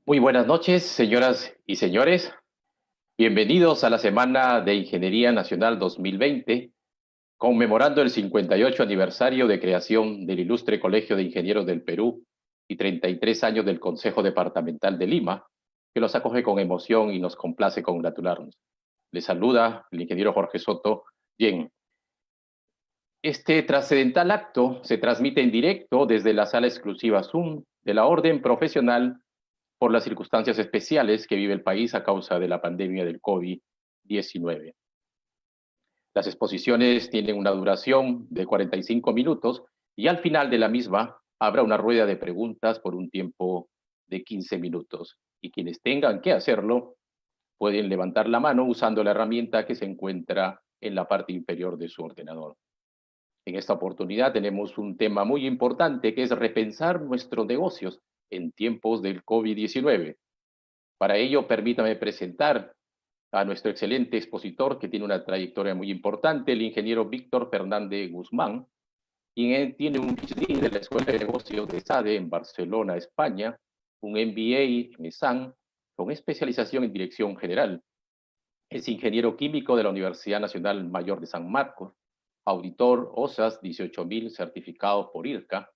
Muy buenas noches, señoras y señores. Bienvenidos a la Semana de Ingeniería Nacional 2020, conmemorando el 58 aniversario de creación del Ilustre Colegio de Ingenieros del Perú y 33 años del Consejo Departamental de Lima, que los acoge con emoción y nos complace congratularnos. Les saluda el ingeniero Jorge Soto. Bien, este trascendental acto se transmite en directo desde la sala exclusiva Zoom de la Orden Profesional por las circunstancias especiales que vive el país a causa de la pandemia del COVID-19. Las exposiciones tienen una duración de 45 minutos y al final de la misma habrá una rueda de preguntas por un tiempo de 15 minutos. Y quienes tengan que hacerlo pueden levantar la mano usando la herramienta que se encuentra en la parte inferior de su ordenador. En esta oportunidad tenemos un tema muy importante que es repensar nuestros negocios en tiempos del COVID-19. Para ello, permítame presentar a nuestro excelente expositor que tiene una trayectoria muy importante, el ingeniero Víctor Fernández Guzmán, quien tiene un PhD de la Escuela de Negocios de SADE en Barcelona, España, un MBA en ESAN, con especialización en Dirección General. Es ingeniero químico de la Universidad Nacional Mayor de San Marcos, auditor OSAS 18000 certificado por IRCA,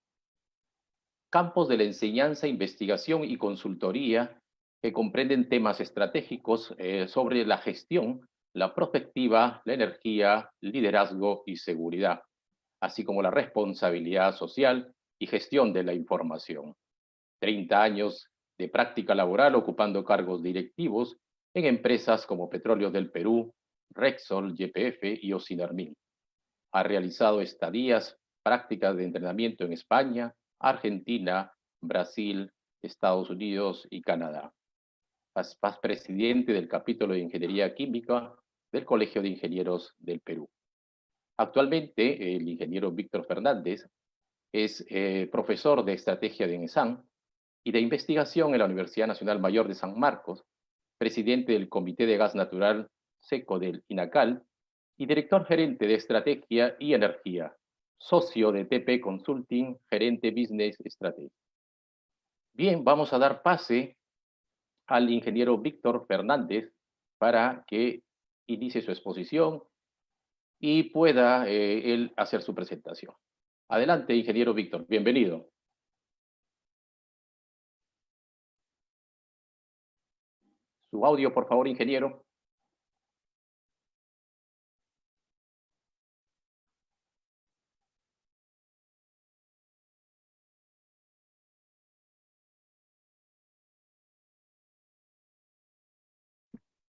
campos de la enseñanza, investigación y consultoría que comprenden temas estratégicos sobre la gestión, la prospectiva, la energía, liderazgo y seguridad, así como la responsabilidad social y gestión de la información. 30 años de práctica laboral ocupando cargos directivos en empresas como Petróleos del Perú, Rexol, YPF y Ocinermin. Ha realizado estadías, prácticas de entrenamiento en España, Argentina, Brasil, Estados Unidos y Canadá. Es presidente del capítulo de Ingeniería Química del Colegio de Ingenieros del Perú. Actualmente, el ingeniero Víctor Fernández es profesor de estrategia de ENESAN y de investigación en la Universidad Nacional Mayor de San Marcos, presidente del Comité de Gas Natural Seco del INACAL y director gerente de Estrategia y Energía, socio de TP Consulting, gerente Business Strategy. Bien, vamos a dar pase al ingeniero Víctor Fernández para que inicie su exposición y pueda él hacer su presentación. Adelante, ingeniero Víctor, bienvenido. Su audio, por favor, ingeniero.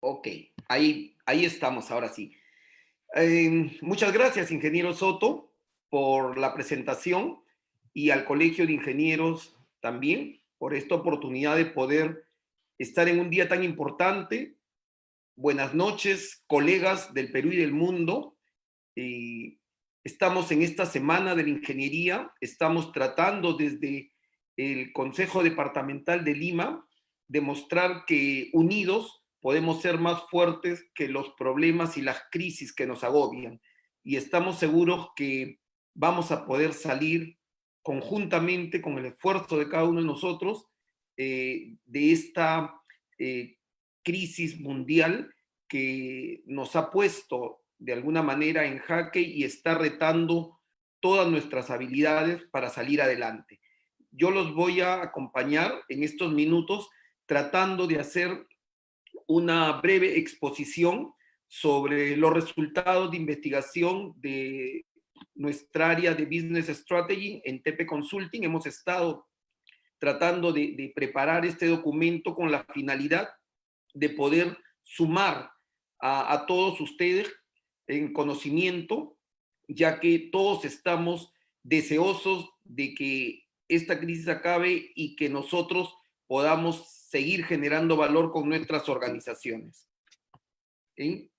Ok, ahí estamos, ahora sí. Muchas gracias, ingeniero Soto, por la presentación y al Colegio de Ingenieros también por esta oportunidad de poder estar en un día tan importante. Buenas noches, colegas del Perú y del mundo. Estamos en esta semana de la ingeniería, estamos tratando desde el Consejo Departamental de Lima demostrar que unidos podemos ser más fuertes que los problemas y las crisis que nos agobian. Y estamos seguros que vamos a poder salir conjuntamente con el esfuerzo de cada uno de nosotros de esta crisis mundial que nos ha puesto de alguna manera en jaque y está retando todas nuestras habilidades para salir adelante. Yo los voy a acompañar en estos minutos tratando de hacer una breve exposición sobre los resultados de investigación de nuestra área de Business Strategy en TP Consulting. Hemos estado tratando de preparar este documento con la finalidad de poder sumar a todos ustedes en conocimiento, ya que todos estamos deseosos de que esta crisis acabe y que nosotros podamos seguir generando valor con nuestras organizaciones. ¿Sí?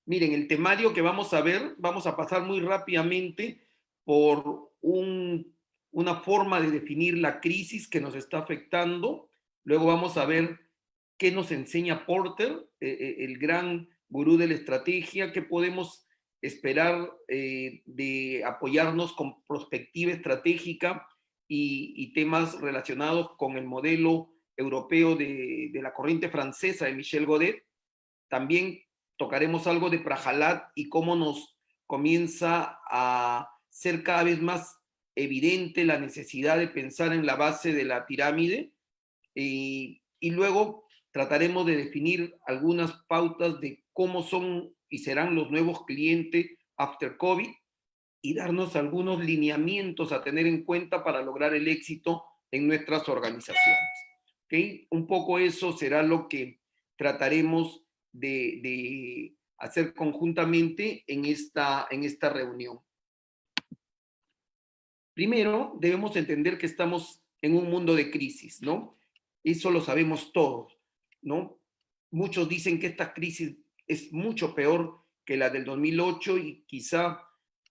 Miren, el temario que vamos a ver, vamos a pasar muy rápidamente por una forma de definir la crisis que nos está afectando. Luego vamos a ver qué nos enseña Porter, el gran gurú de la estrategia, qué podemos esperar de apoyarnos con perspectiva estratégica y temas relacionados con el modelo europeo de la corriente francesa de Michel Godet. También tocaremos algo de Prajalat y cómo nos comienza a ser cada vez más evidente la necesidad de pensar en la base de la pirámide y luego trataremos de definir algunas pautas de cómo son y serán los nuevos clientes after COVID y darnos algunos lineamientos a tener en cuenta para lograr el éxito en nuestras organizaciones. ¿Okay? Un poco eso será lo que trataremos de hacer conjuntamente en esta reunión. Primero, debemos entender que estamos en un mundo de crisis, ¿no? Eso lo sabemos todos, ¿no? Muchos dicen que esta crisis es mucho peor que la del 2008 y quizá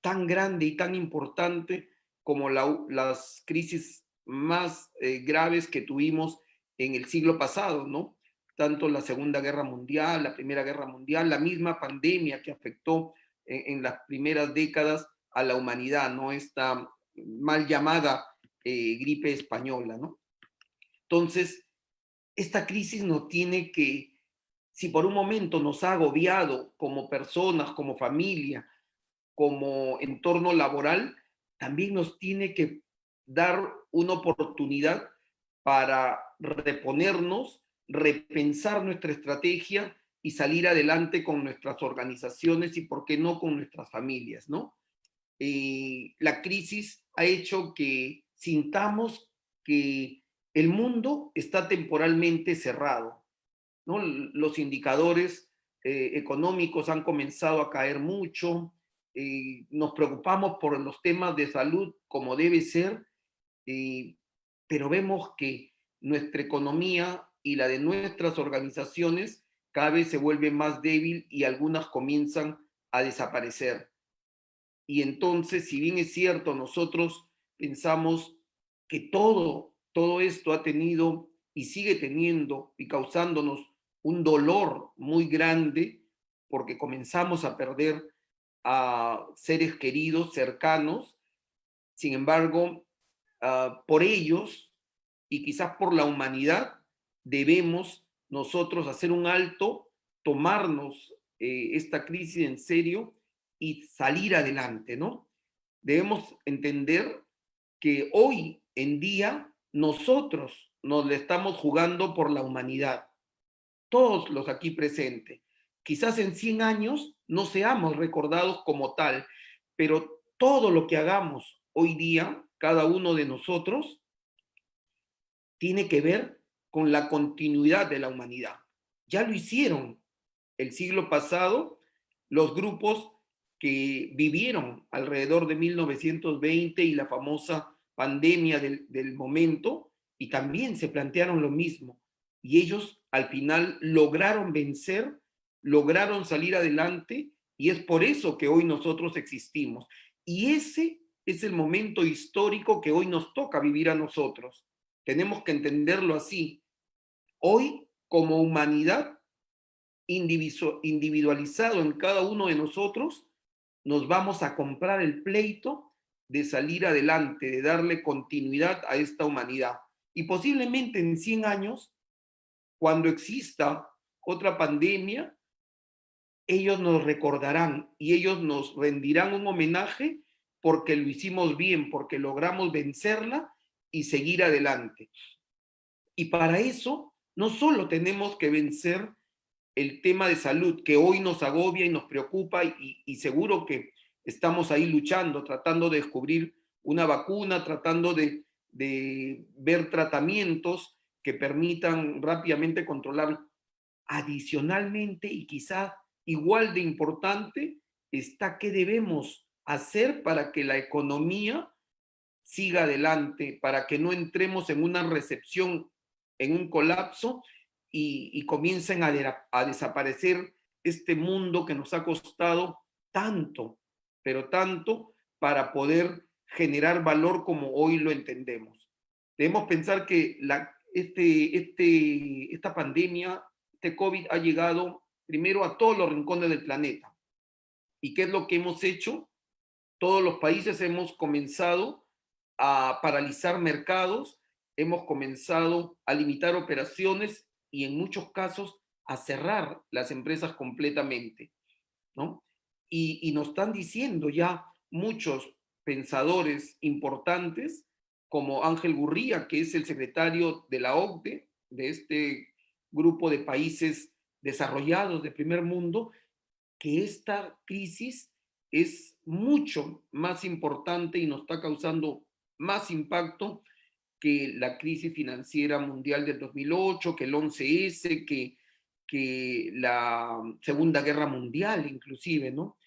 tan grande y tan importante como las crisis más graves que tuvimos en el siglo pasado, ¿no? Tanto la Segunda Guerra Mundial, la Primera Guerra Mundial, la misma pandemia que afectó en las primeras décadas a la humanidad, ¿no? Esta mal llamada gripe española, ¿no? Entonces, esta crisis nos tiene que, si por un momento nos ha agobiado como personas, como familia, como entorno laboral, también nos tiene que dar una oportunidad para reponernos, repensar nuestra estrategia y salir adelante con nuestras organizaciones y, por qué no, con nuestras familias, ¿no? La crisis ha hecho que sintamos que el mundo está temporalmente cerrado, ¿no? Los indicadores económicos han comenzado a caer mucho, nos preocupamos por los temas de salud como debe ser, eh, pero vemos que nuestra economía y la de nuestras organizaciones cada vez se vuelve más débil y algunas comienzan a desaparecer. Y entonces, si bien es cierto, nosotros pensamos que todo esto ha tenido y sigue teniendo y causándonos un dolor muy grande porque comenzamos a perder a seres queridos, cercanos. Sin embargo, por ellos y quizás por la humanidad, debemos nosotros hacer un alto, tomarnos esta crisis en serio y salir adelante, ¿no? Debemos entender que hoy en día nosotros nos le estamos jugando por la humanidad, todos los aquí presentes. Quizás en 100 años no seamos recordados como tal, pero todo lo que hagamos hoy día, cada uno de nosotros, tiene que ver con la continuidad de la humanidad. Ya lo hicieron el siglo pasado los grupos que vivieron alrededor de 1920 y la famosa pandemia del momento, y también se plantearon lo mismo. Y ellos al final lograron vencer, lograron salir adelante, y es por eso que hoy nosotros existimos. Y ese es el momento histórico que hoy nos toca vivir a nosotros. Tenemos que entenderlo así. Hoy, como humanidad, individualizado en cada uno de nosotros, nos vamos a comprar el pleito de salir adelante, de darle continuidad a esta humanidad. Y posiblemente en 100 años, cuando exista otra pandemia, ellos nos recordarán y ellos nos rendirán un homenaje porque lo hicimos bien, porque logramos vencerla y seguir adelante. Y para eso, no solo tenemos que vencer el tema de salud que hoy nos agobia y nos preocupa y seguro que estamos ahí luchando, tratando de descubrir una vacuna, tratando de ver tratamientos que permitan rápidamente controlar. Adicionalmente, y quizá igual de importante, está qué debemos hacer para que la economía siga adelante, para que no entremos en una recesión, en un colapso y comiencen a desaparecer este mundo que nos ha costado tanto, pero tanto para poder generar valor como hoy lo entendemos. Debemos pensar que esta pandemia, este COVID ha llegado primero a todos los rincones del planeta. ¿Y qué es lo que hemos hecho? Todos los países hemos comenzado a paralizar mercados, hemos comenzado a limitar operaciones y en muchos casos a cerrar las empresas completamente, ¿no? Y nos están diciendo ya muchos pensadores importantes, como Ángel Gurría, que es el secretario de la OCDE, de este grupo de países desarrollados de primer mundo, que esta crisis es mucho más importante y nos está causando más impacto que la crisis financiera mundial del 2008, que el 11S, que la Segunda Guerra Mundial inclusive, ¿no?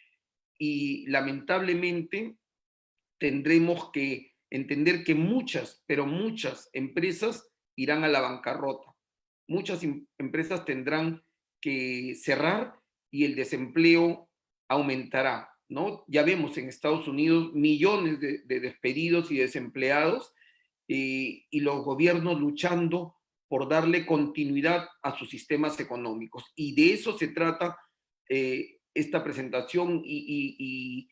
Y lamentablemente tendremos que entender que muchas, pero muchas empresas irán a la bancarrota. Muchas empresas tendrán que cerrar y el desempleo aumentará, ¿no? Ya vemos en Estados Unidos millones de despedidos y desempleados y los gobiernos luchando por darle continuidad a sus sistemas económicos. Y de eso se trata esta presentación y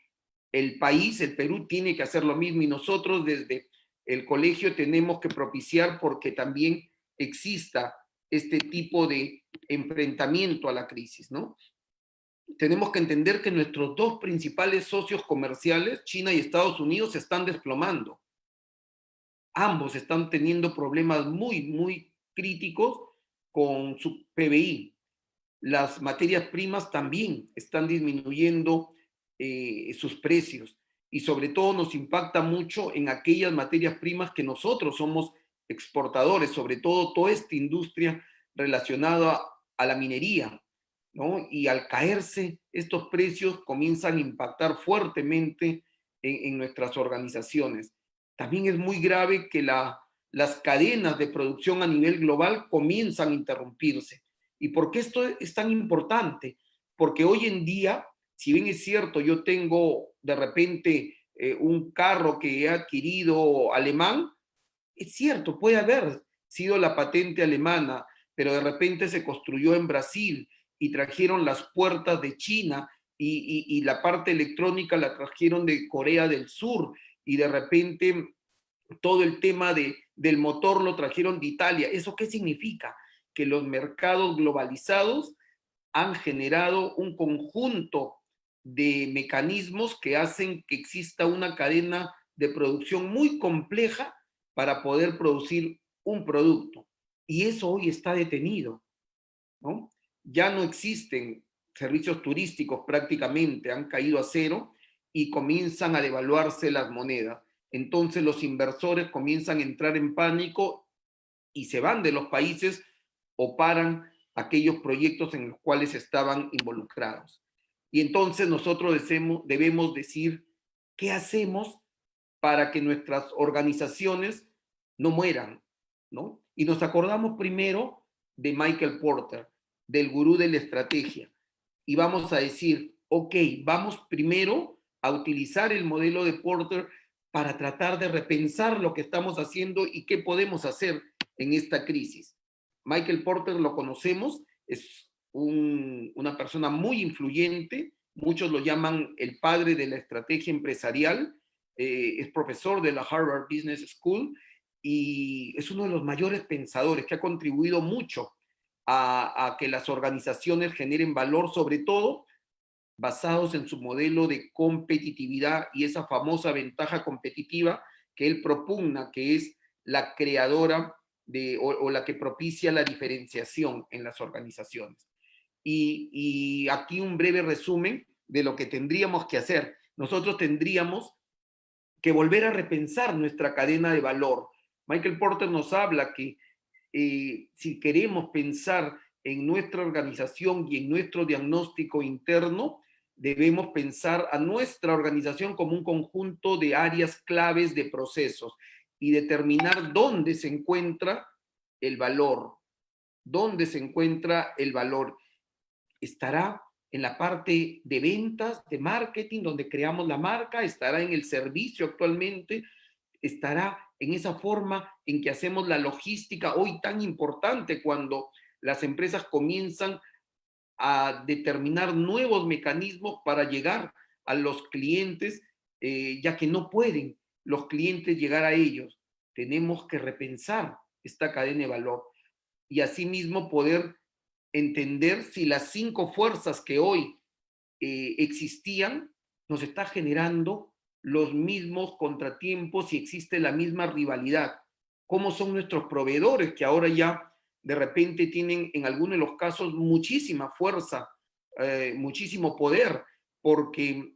el país, el Perú, tiene que hacer lo mismo y nosotros desde el colegio tenemos que propiciar porque también exista este tipo de enfrentamiento a la crisis, ¿no? Tenemos que entender que nuestros dos principales socios comerciales, China y Estados Unidos, se están desplomando. Ambos están teniendo problemas muy críticos con su PBI. Las materias primas también están disminuyendo sus precios y sobre todo nos impacta mucho en aquellas materias primas que nosotros somos exportadores, sobre todo toda esta industria relacionada a la minería, ¿no? Y al caerse estos precios comienzan a impactar fuertemente en nuestras organizaciones. También es muy grave que las cadenas de producción a nivel global comienzan a interrumpirse. ¿Y por qué esto es tan importante? Porque hoy en día, si bien es cierto, yo tengo de repente un carro que he adquirido alemán, es cierto, puede haber sido la patente alemana, pero de repente se construyó en Brasil y trajeron las puertas de China y la parte electrónica la trajeron de Corea del Sur y de repente todo el tema del motor lo trajeron de Italia. ¿Eso qué significa? Que los mercados globalizados han generado un conjunto de mecanismos que hacen que exista una cadena de producción muy compleja para poder producir un producto. Y eso hoy está detenido, ¿no? Ya no existen servicios turísticos prácticamente, han caído a cero y comienzan a devaluarse las monedas. Entonces los inversores comienzan a entrar en pánico y se van de los países o paran aquellos proyectos en los cuales estaban involucrados. Y entonces nosotros debemos decir qué hacemos para que nuestras organizaciones no mueran, ¿no? Y nos acordamos primero de Michael Porter, del gurú de la estrategia, y vamos a decir, ok, vamos primero a utilizar el modelo de Porter para tratar de repensar lo que estamos haciendo y qué podemos hacer en esta crisis. Michael Porter lo conocemos, es una persona muy influyente, muchos lo llaman el padre de la estrategia empresarial, es profesor de la Harvard Business School y es uno de los mayores pensadores que ha contribuido mucho a que las organizaciones generen valor, sobre todo basados en su modelo de competitividad y esa famosa ventaja competitiva que él propugna, que es la creadora o la que propicia la diferenciación en las organizaciones. Y aquí un breve resumen de lo que tendríamos que hacer. Nosotros tendríamos que volver a repensar nuestra cadena de valor. Michael Porter nos habla que si queremos pensar en nuestra organización y en nuestro diagnóstico interno, debemos pensar a nuestra organización como un conjunto de áreas claves de procesos y determinar dónde se encuentra el valor. ¿Dónde se encuentra el valor? Estará en la parte de ventas, de marketing, donde creamos la marca, estará en el servicio actualmente, estará en esa forma en que hacemos la logística hoy tan importante cuando las empresas comienzan a determinar nuevos mecanismos para llegar a los clientes, ya que no pueden los clientes llegar a ellos. Tenemos que repensar esta cadena de valor y asimismo poder entender si las 5 fuerzas que hoy existían nos está generando los mismos contratiempos y existe la misma rivalidad. ¿Cómo son nuestros proveedores que ahora ya de repente tienen en algunos de los casos muchísima fuerza, muchísimo poder, porque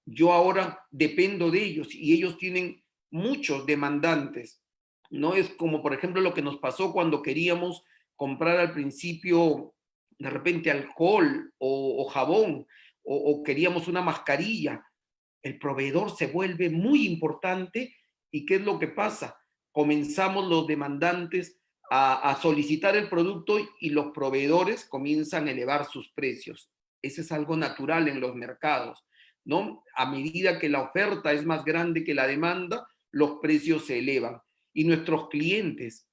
yo ahora dependo de ellos y ellos tienen muchos demandantes? No es como, por ejemplo, lo que nos pasó cuando queríamos comprar al principio de repente alcohol o jabón o queríamos una mascarilla. El proveedor se vuelve muy importante y ¿qué es lo que pasa? Comenzamos los demandantes a solicitar el producto y los proveedores comienzan a elevar sus precios. Eso es algo natural en los mercados, ¿no? A medida que la oferta es más grande que la demanda, los precios se elevan. Y nuestros clientes,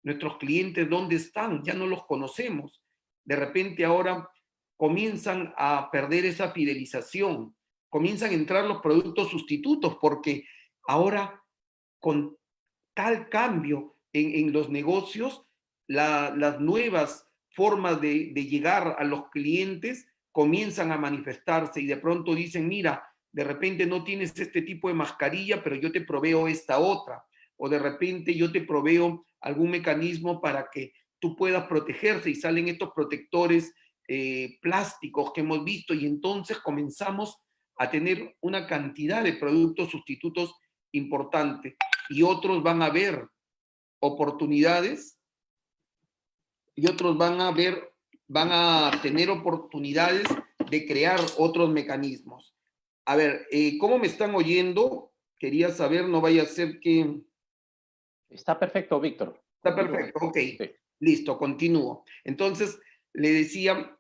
¿dónde están? Ya no los conocemos. De repente ahora comienzan a perder esa fidelización, comienzan a entrar los productos sustitutos, porque ahora con tal cambio en los negocios, las nuevas formas de llegar a los clientes comienzan a manifestarse y de pronto dicen, mira, de repente no tienes este tipo de mascarilla, pero yo te proveo esta otra. O de repente yo te proveo algún mecanismo para que tú puedas protegerse y salen estos protectores plásticos que hemos visto y entonces comenzamos a tener una cantidad de productos sustitutos importante y otros van a ver oportunidades y otros van a tener oportunidades de crear otros mecanismos. A ver, ¿cómo me están oyendo? Quería saber, no vaya a ser que... Está perfecto, Víctor. Está Continúa. perfecto, ok. Sí. Listo, continúo. Entonces, le decía,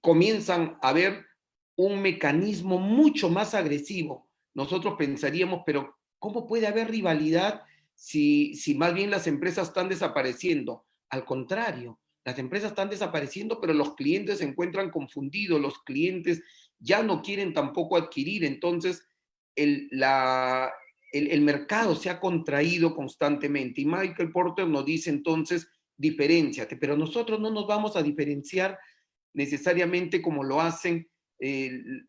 comienzan a ver un mecanismo mucho más agresivo. Nosotros pensaríamos, pero ¿cómo puede haber rivalidad si más bien las empresas están desapareciendo? Al contrario, las empresas están desapareciendo, pero los clientes se encuentran confundidos, los clientes ya no quieren tampoco adquirir, entonces el mercado se ha contraído constantemente y Michael Porter nos dice entonces, diferenciate, pero nosotros no nos vamos a diferenciar necesariamente como lo hacen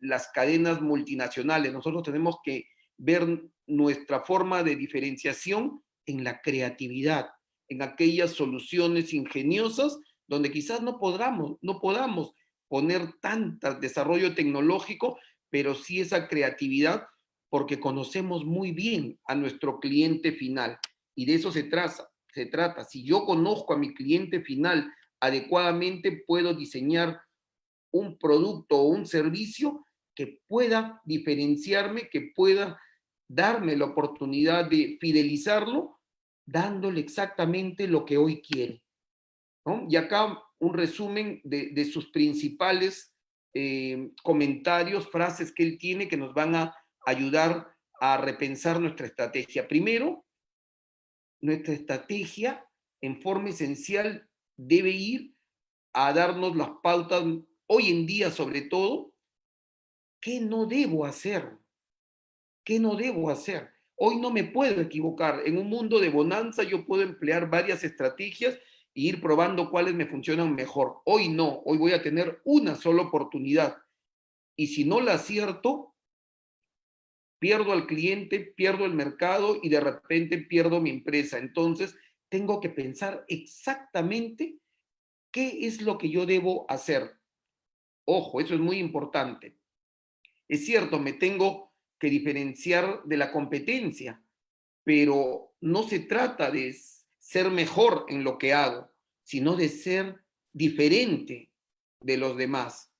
las cadenas multinacionales. Nosotros tenemos que ver nuestra forma de diferenciación en la creatividad, en aquellas soluciones ingeniosas donde quizás no podamos poner tanto desarrollo tecnológico, pero sí esa creatividad porque conocemos muy bien a nuestro cliente final y de eso se trata. Si yo conozco a mi cliente final adecuadamente, puedo diseñar un producto o un servicio que pueda diferenciarme, que pueda darme la oportunidad de fidelizarlo, dándole exactamente lo que hoy quiere, ¿no? Y acá un resumen de sus principales comentarios, frases que él tiene que nos van a ayudar a repensar nuestra estrategia. Primero, nuestra estrategia en forma esencial debe ir a darnos las pautas, hoy en día sobre todo, ¿qué no debo hacer? ¿Qué no debo hacer? Hoy no me puedo equivocar. En un mundo de bonanza yo puedo emplear varias estrategias e ir probando cuáles me funcionan mejor. Hoy no, hoy voy a tener una sola oportunidad. Y si no la acierto, pierdo al cliente, pierdo el mercado y de repente pierdo mi empresa. Entonces, tengo que pensar exactamente qué es lo que yo debo hacer. Ojo, eso es muy importante. Es cierto, me tengo que diferenciar de la competencia, pero no se trata de ser mejor en lo que hago, sino de ser diferente de los demás,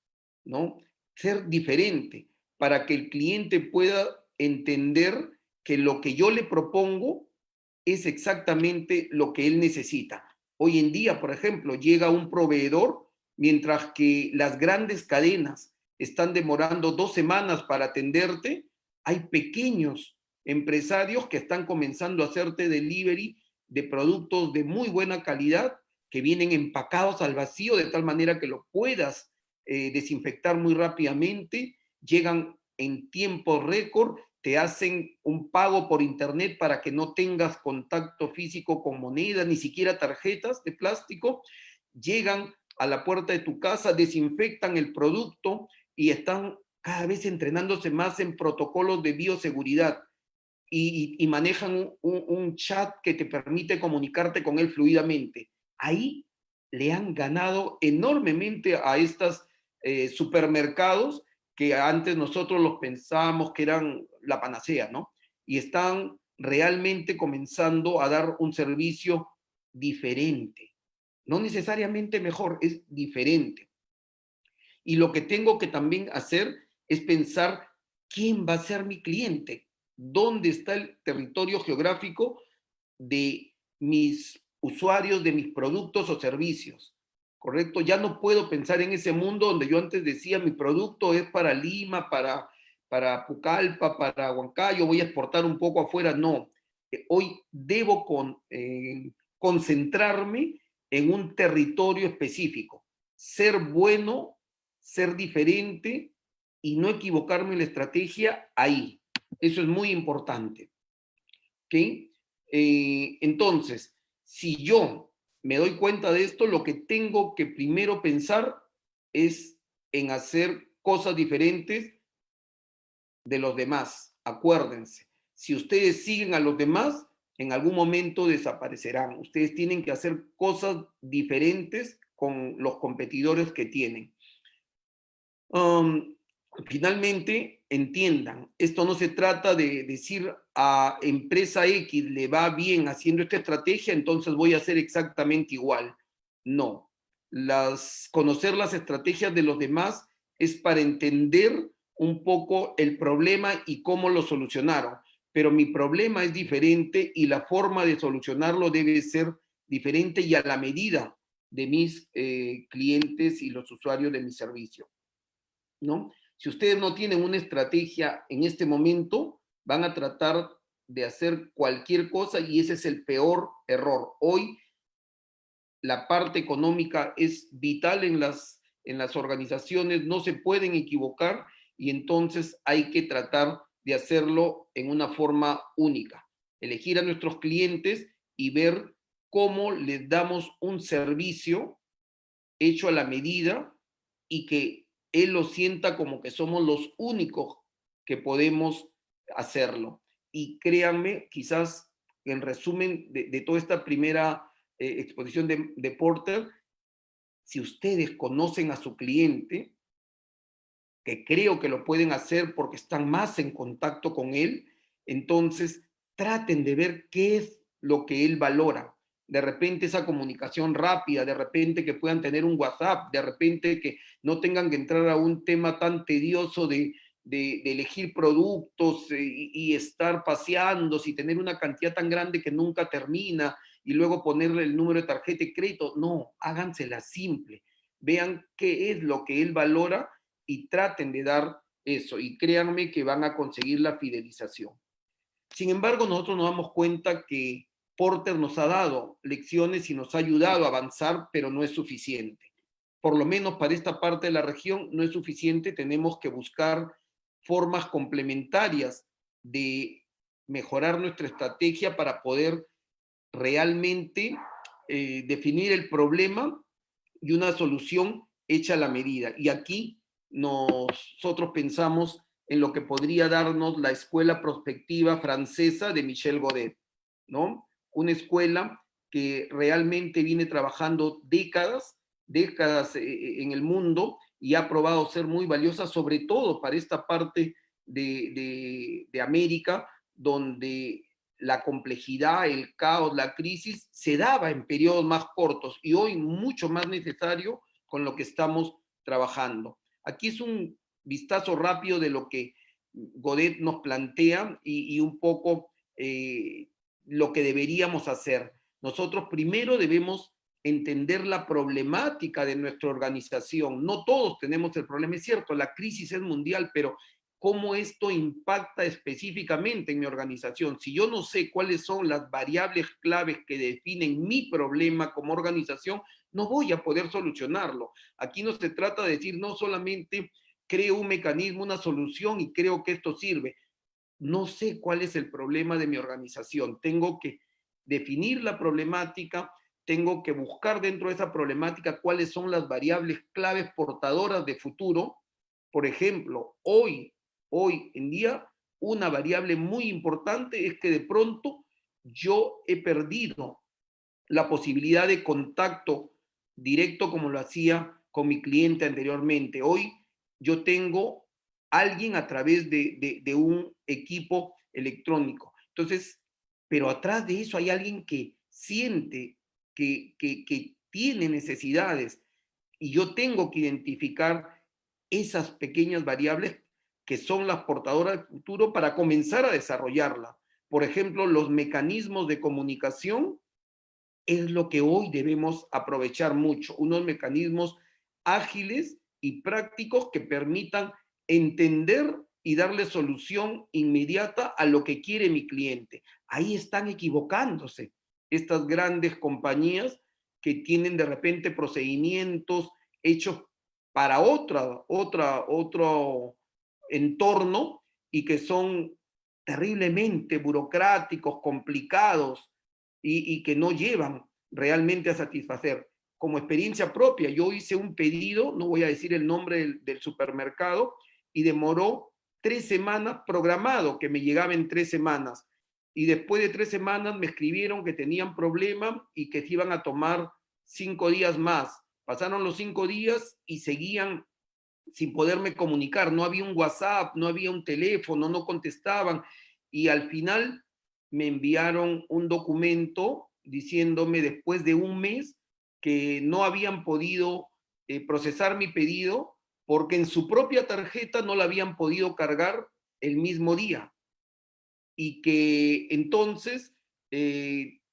¿no? Ser diferente para que el cliente pueda entender que lo que yo le propongo es exactamente lo que él necesita. Hoy en día, por ejemplo, llega un proveedor, mientras que las grandes cadenas están demorando 2 semanas para atenderte, hay pequeños empresarios que están comenzando a hacerte delivery de productos de muy buena calidad que vienen empacados al vacío de tal manera que lo puedas desinfectar muy rápidamente, llegan en tiempo récord te hacen un pago por internet para que no tengas contacto físico con monedas, ni siquiera tarjetas de plástico, llegan a la puerta de tu casa, desinfectan el producto y están cada vez entrenándose más en protocolos de bioseguridad y manejan un chat que te permite comunicarte con él fluidamente. Ahí le han ganado enormemente a estos supermercados que antes nosotros los pensábamos que eran la panacea, ¿no? Y están realmente comenzando a dar un servicio diferente. No necesariamente mejor, es diferente. Y lo que tengo que también hacer es pensar quién va a ser mi cliente, dónde está el territorio geográfico de mis usuarios, de mis productos o servicios. ¿Correcto? Ya no puedo pensar en ese mundo donde yo antes decía mi producto es para Lima, para Pucallpa, para Huancayo, voy a exportar un poco afuera. No, hoy debo concentrarme en un territorio específico, ser bueno, ser diferente y no equivocarme en la estrategia ahí. Eso es muy importante. ¿Ok? Entonces, si yo me doy cuenta de esto, lo que tengo que primero pensar es en hacer cosas diferentes de los demás. Acuérdense, si ustedes siguen a los demás, en algún momento desaparecerán. Ustedes tienen que hacer cosas diferentes con los competidores que tienen. Um, Finalmente, entiendan, esto no se trata de decir a empresa X le va bien haciendo esta estrategia, entonces voy a hacer exactamente igual. No, conocer las estrategias de los demás es para entender un poco el problema y cómo lo solucionaron, pero mi problema es diferente y la forma de solucionarlo debe ser diferente y a la medida de mis clientes y los usuarios de mi servicio, ¿no? Si ustedes no tienen una estrategia en este momento, van a tratar de hacer cualquier cosa y ese es el peor error. Hoy la parte económica es vital en las organizaciones, no se pueden equivocar y entonces hay que tratar de hacerlo en una forma única. Elegir a nuestros clientes y ver cómo les damos un servicio hecho a la medida y que él lo sienta como que somos los únicos que podemos hacerlo. Y créanme, quizás en resumen de toda esta primera exposición de Porter, si ustedes conocen a su cliente, que creo que lo pueden hacer porque están más en contacto con él, entonces traten de ver qué es lo que él valora. De repente esa comunicación rápida, de repente que puedan tener un WhatsApp, de repente que no tengan que entrar a un tema tan tedioso de elegir productos y estar paseándose y tener una cantidad tan grande que nunca termina y luego ponerle el número de tarjeta de crédito. No, hágansela simple. Vean qué es lo que él valora y traten de dar eso y créanme que van a conseguir la fidelización. Sin embargo, nosotros nos damos cuenta que Porter nos ha dado lecciones y nos ha ayudado a avanzar, pero no es suficiente. Por lo menos para esta parte de la región no es suficiente, tenemos que buscar formas complementarias de mejorar nuestra estrategia para poder realmente definir el problema y una solución hecha a la medida. Y aquí nosotros pensamos en lo que podría darnos la escuela prospectiva francesa de Michel Godet, ¿no? Una escuela que realmente viene trabajando décadas en el mundo y ha probado ser muy valiosa, sobre todo para esta parte de América, donde la complejidad, el caos, la crisis se daba en periodos más cortos y hoy mucho más necesario con lo que estamos trabajando. Aquí es un vistazo rápido de lo que Godet nos plantea y un poco lo que deberíamos hacer. Nosotros primero debemos entender la problemática de nuestra organización. No todos tenemos el problema, es cierto, la crisis es mundial, pero cómo esto impacta específicamente en mi organización. Si yo no sé cuáles son las variables claves que definen mi problema como organización, no voy a poder solucionarlo. Aquí no se trata de decir no solamente creo un mecanismo, una solución y creo que esto sirve. no sé cuál es el problema de mi organización. Tengo que definir la problemática, tengo que buscar dentro de esa problemática cuáles son las variables claves portadoras de futuro. Por ejemplo, hoy en día, una variable muy importante es que de pronto yo he perdido la posibilidad de contacto directo como lo hacía con mi cliente anteriormente. Hoy yo tengo alguien a través de un equipo electrónico. Entonces, pero atrás de eso hay alguien que siente, que tiene necesidades y yo tengo que identificar esas pequeñas variables que son las portadoras del futuro para comenzar a desarrollarla. Por ejemplo, los mecanismos de comunicación es lo que hoy debemos aprovechar mucho, unos mecanismos ágiles y prácticos que permitan entender y darle solución inmediata a lo que quiere mi cliente. Ahí están equivocándose estas grandes compañías que tienen de repente procedimientos hechos para otro entorno y que son terriblemente burocráticos, complicados, y que no llevan realmente a satisfacer. Como experiencia propia, yo hice un pedido, no voy a decir el nombre del supermercado, y demoró 3 semanas programado, que me llegaba en 3 semanas. Y después de 3 semanas me escribieron que tenían problema y que se iban a tomar 5 días más. Pasaron los 5 días y seguían sin poderme comunicar. No había un WhatsApp, no había un teléfono, no contestaban. Y al final me enviaron un documento diciéndome después de un mes que no habían podido procesar mi pedido porque en su propia tarjeta no la habían podido cargar el mismo día y que entonces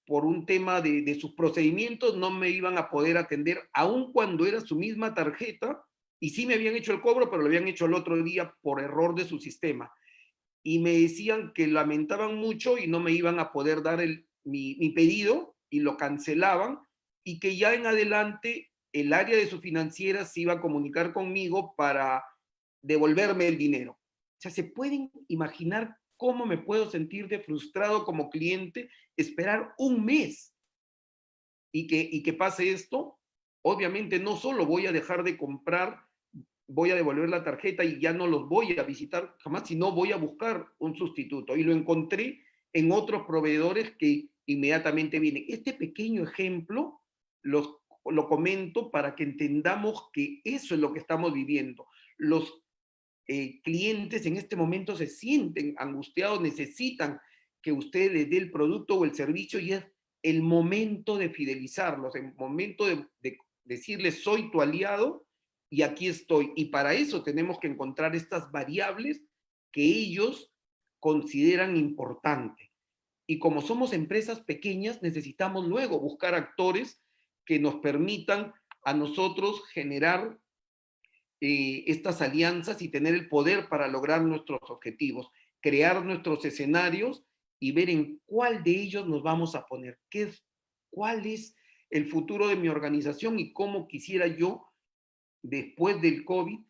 por un tema de sus procedimientos no me iban a poder atender, aun cuando era su misma tarjeta, y sí me habían hecho el cobro, pero lo habían hecho el otro día por error de su sistema. Y me decían que lamentaban mucho y no me iban a poder dar mi pedido y lo cancelaban y que ya en adelante el área de su financiera se iba a comunicar conmigo para devolverme el dinero. O sea, ¿se pueden imaginar cómo me puedo sentir de frustrado como cliente esperar un mes y que pase esto? Obviamente no solo voy a dejar de comprar, voy a devolver la tarjeta y ya no los voy a visitar jamás, sino voy a buscar un sustituto. Y lo encontré en otros proveedores que inmediatamente vienen. Este pequeño ejemplo lo comento para que entendamos que eso es lo que estamos viviendo. Los clientes en este momento se sienten angustiados, necesitan que usted les dé el producto o el servicio y es el momento de fidelizarlos, el momento de decirles soy tu aliado y aquí estoy. Y para eso tenemos que encontrar estas variables que ellos consideran importantes. Y como somos empresas pequeñas, necesitamos luego buscar actores que nos permitan a nosotros generar estas alianzas y tener el poder para lograr nuestros objetivos, crear nuestros escenarios y ver en cuál de ellos nos vamos a poner, cuál es el futuro de mi organización y cómo quisiera yo, después del COVID,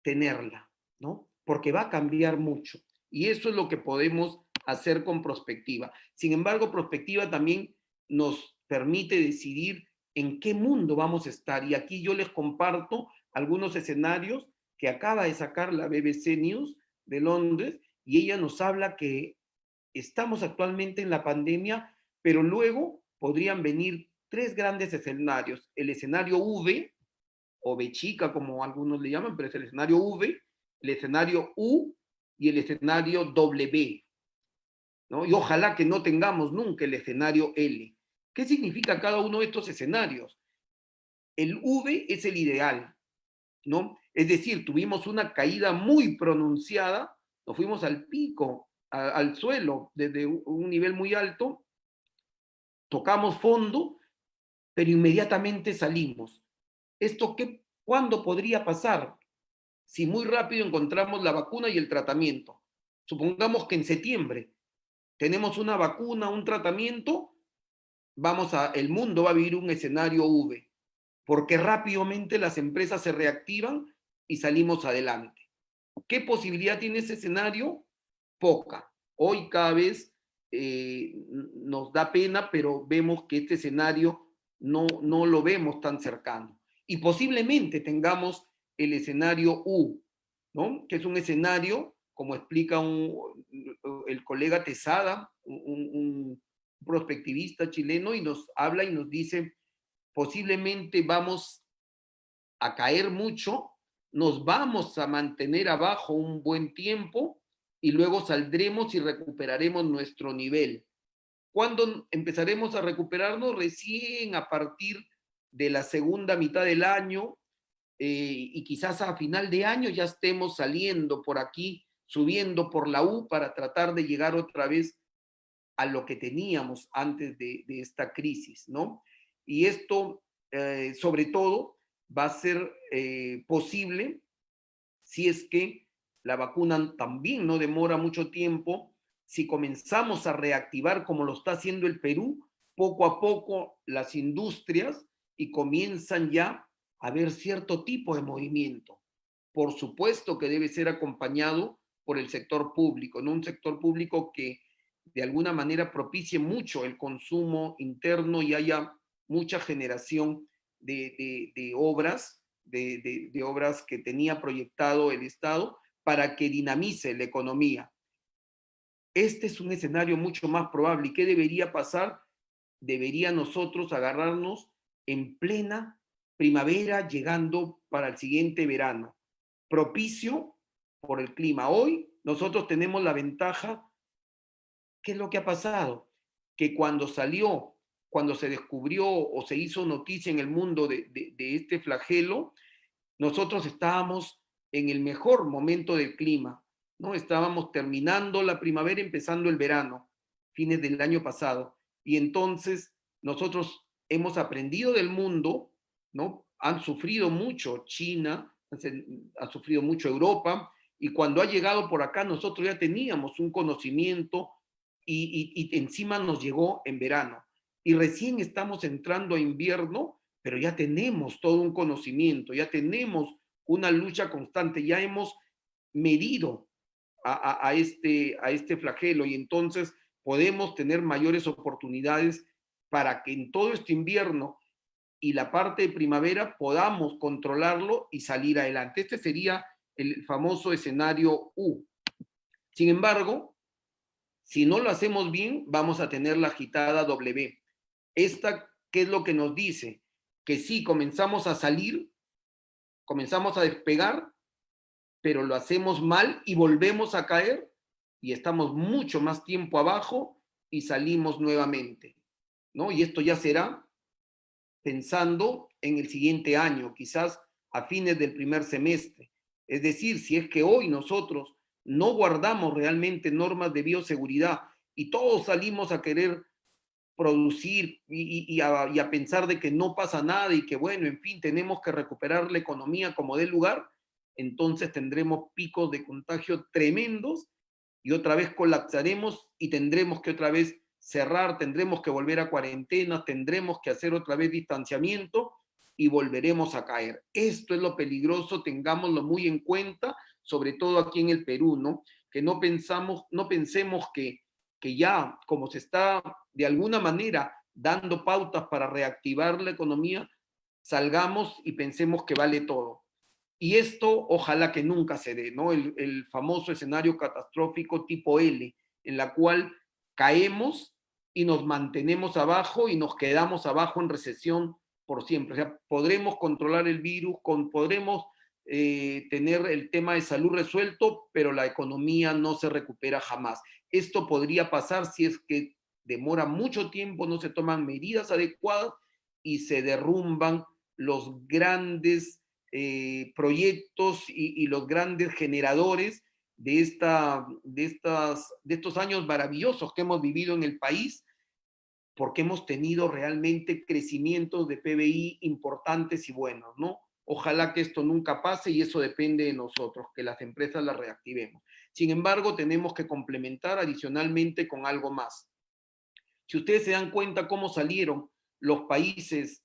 tenerla, ¿no? Porque va a cambiar mucho. Y eso es lo que podemos hacer con prospectiva. Sin embargo, prospectiva también nos permite decidir en qué mundo vamos a estar. Y aquí yo les comparto algunos escenarios que acaba de sacar la BBC News de Londres y ella nos habla que estamos actualmente en la pandemia, pero luego podrían venir 3 grandes escenarios. El escenario V, o B chica, como algunos le llaman, pero es el escenario V, el escenario U y el escenario W, ¿no? Y ojalá que no tengamos nunca el escenario L. ¿Qué significa cada uno de estos escenarios? El V es el ideal, ¿no? Es decir, tuvimos una caída muy pronunciada, nos fuimos al pico, al suelo, desde un nivel muy alto, tocamos fondo, pero inmediatamente salimos. ¿Esto qué, cuándo podría pasar? Si muy rápido encontramos la vacuna y el tratamiento. Supongamos que en septiembre tenemos una vacuna, un tratamiento, el mundo va a vivir un escenario V, porque rápidamente las empresas se reactivan y salimos adelante. ¿Qué posibilidad tiene ese escenario? poca. Hoy cada vez nos da pena, pero vemos que este escenario no lo vemos tan cercano. Y posiblemente tengamos el escenario U, ¿no? Que es un escenario, como explica el colega Tesada, un prospectivista chileno, y nos habla y nos dice, posiblemente vamos a caer mucho, nos vamos a mantener abajo un buen tiempo y luego saldremos y recuperaremos nuestro nivel. ¿Cuándo empezaremos a recuperarnos? Recién a partir de la segunda mitad del año, y quizás a final de año ya estemos saliendo por aquí, subiendo por la U para tratar de llegar otra vez a lo que teníamos antes de esta crisis, ¿no? Y esto, sobre todo, va a ser posible si es que la vacuna también no demora mucho tiempo, si comenzamos a reactivar como lo está haciendo el Perú, poco a poco las industrias y comienzan ya a ver cierto tipo de movimiento. Por supuesto que debe ser acompañado por el sector público, ¿no? Un sector público que de alguna manera propicie mucho el consumo interno y haya mucha generación de obras, de obras que tenía proyectado el Estado para que dinamice la economía. Este es un escenario mucho más probable. ¿Y qué debería pasar? Debería nosotros agarrarnos en plena primavera, llegando para el siguiente verano, propicio por el clima. Hoy nosotros tenemos la ventaja. ¿Qué es lo que ha pasado? Que cuando se descubrió o se hizo noticia en el mundo de este flagelo, nosotros estábamos en el mejor momento del clima, ¿no? Estábamos terminando la primavera, empezando el verano, fines del año pasado. Y entonces nosotros hemos aprendido del mundo, ¿no? Han sufrido mucho China, ha sufrido mucho Europa, y cuando ha llegado por acá nosotros ya teníamos un conocimiento y encima nos llegó en verano. Y recién estamos entrando a invierno, pero ya tenemos todo un conocimiento, ya tenemos una lucha constante, ya hemos medido a este flagelo y entonces podemos tener mayores oportunidades para que en todo este invierno y la parte de primavera podamos controlarlo y salir adelante. Este sería el famoso escenario U. Sin embargo, si no lo hacemos bien, vamos a tener la agitada W. Esta, ¿qué es lo que nos dice? Que sí, comenzamos a salir, comenzamos a despegar, pero lo hacemos mal y volvemos a caer y estamos mucho más tiempo abajo y salimos nuevamente, ¿no? Y esto ya será pensando en el siguiente año, quizás a fines del primer semestre. Es decir, si es que hoy nosotros no guardamos realmente normas de bioseguridad y todos salimos a querer producir y a pensar de que no pasa nada y que bueno, en fin, tenemos que recuperar la economía como dé lugar, entonces tendremos picos de contagio tremendos y otra vez colapsaremos y tendremos que otra vez cerrar, tendremos que volver a cuarentena, tendremos que hacer otra vez distanciamiento y volveremos a caer. Esto es lo peligroso, tengámoslo muy en cuenta, sobre todo aquí en el Perú, ¿no? Que no pensemos que ya, como se está de alguna manera dando pautas para reactivar la economía, salgamos y pensemos que vale todo. Y esto ojalá que nunca se dé, ¿no? El famoso escenario catastrófico tipo L, en la cual caemos y nos mantenemos abajo y nos quedamos abajo en recesión por siempre. O sea, podremos controlar el virus, podremos tener el tema de salud resuelto, pero la economía no se recupera jamás. Esto podría pasar si es que demora mucho tiempo, no se toman medidas adecuadas y se derrumban los grandes proyectos y los grandes generadores de estos años maravillosos que hemos vivido en el país, porque hemos tenido realmente crecimientos de PBI importantes y buenos, ¿no? Ojalá que esto nunca pase y eso depende de nosotros, que las empresas las reactivemos. Sin embargo, tenemos que complementar adicionalmente con algo más. Si ustedes se dan cuenta cómo salieron los países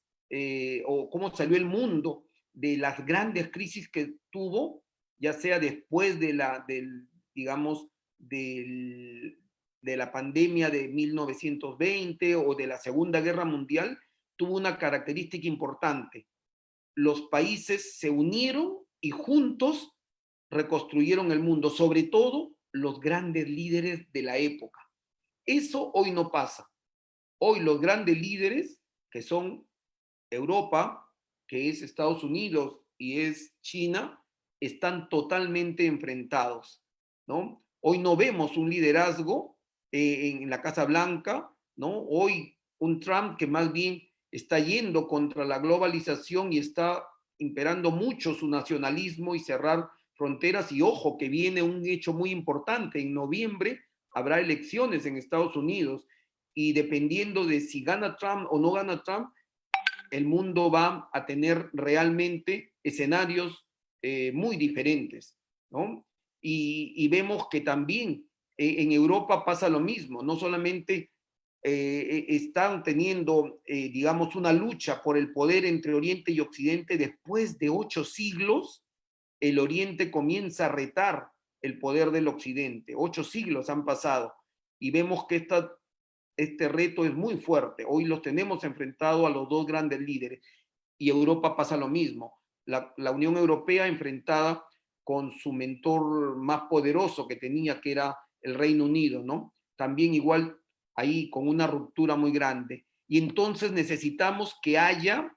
o cómo salió el mundo de las grandes crisis que tuvo, ya sea después de digamos, de la pandemia de 1920 o de la Segunda Guerra Mundial tuvo una característica importante. Los países se unieron y juntos reconstruyeron el mundo, sobre todo los grandes líderes de la época. Eso hoy no pasa. Hoy los grandes líderes, que son Europa, que es Estados Unidos y es China, están totalmente enfrentados, ¿no? Hoy no vemos un liderazgo en la Casa Blanca, ¿no? Hoy un Trump que más bien está yendo contra la globalización y está imperando mucho su nacionalismo y cerrar fronteras. Y ojo, que viene un hecho muy importante. En noviembre habrá elecciones en Estados Unidos y dependiendo de si gana Trump o no gana Trump, el mundo va a tener realmente escenarios muy diferentes, ¿no? Y vemos que también en Europa pasa lo mismo, no solamente están teniendo, digamos, una lucha por el poder entre Oriente y Occidente. Después de 8 siglos, el Oriente comienza a retar el poder del Occidente. 8 siglos han pasado y vemos que este reto es muy fuerte. Hoy los tenemos enfrentados a los dos grandes líderes y Europa pasa lo mismo. La Unión Europea enfrentada con su mentor más poderoso que tenía, que era el Reino Unido, ¿no? También igual ahí con una ruptura muy grande. Y entonces necesitamos que haya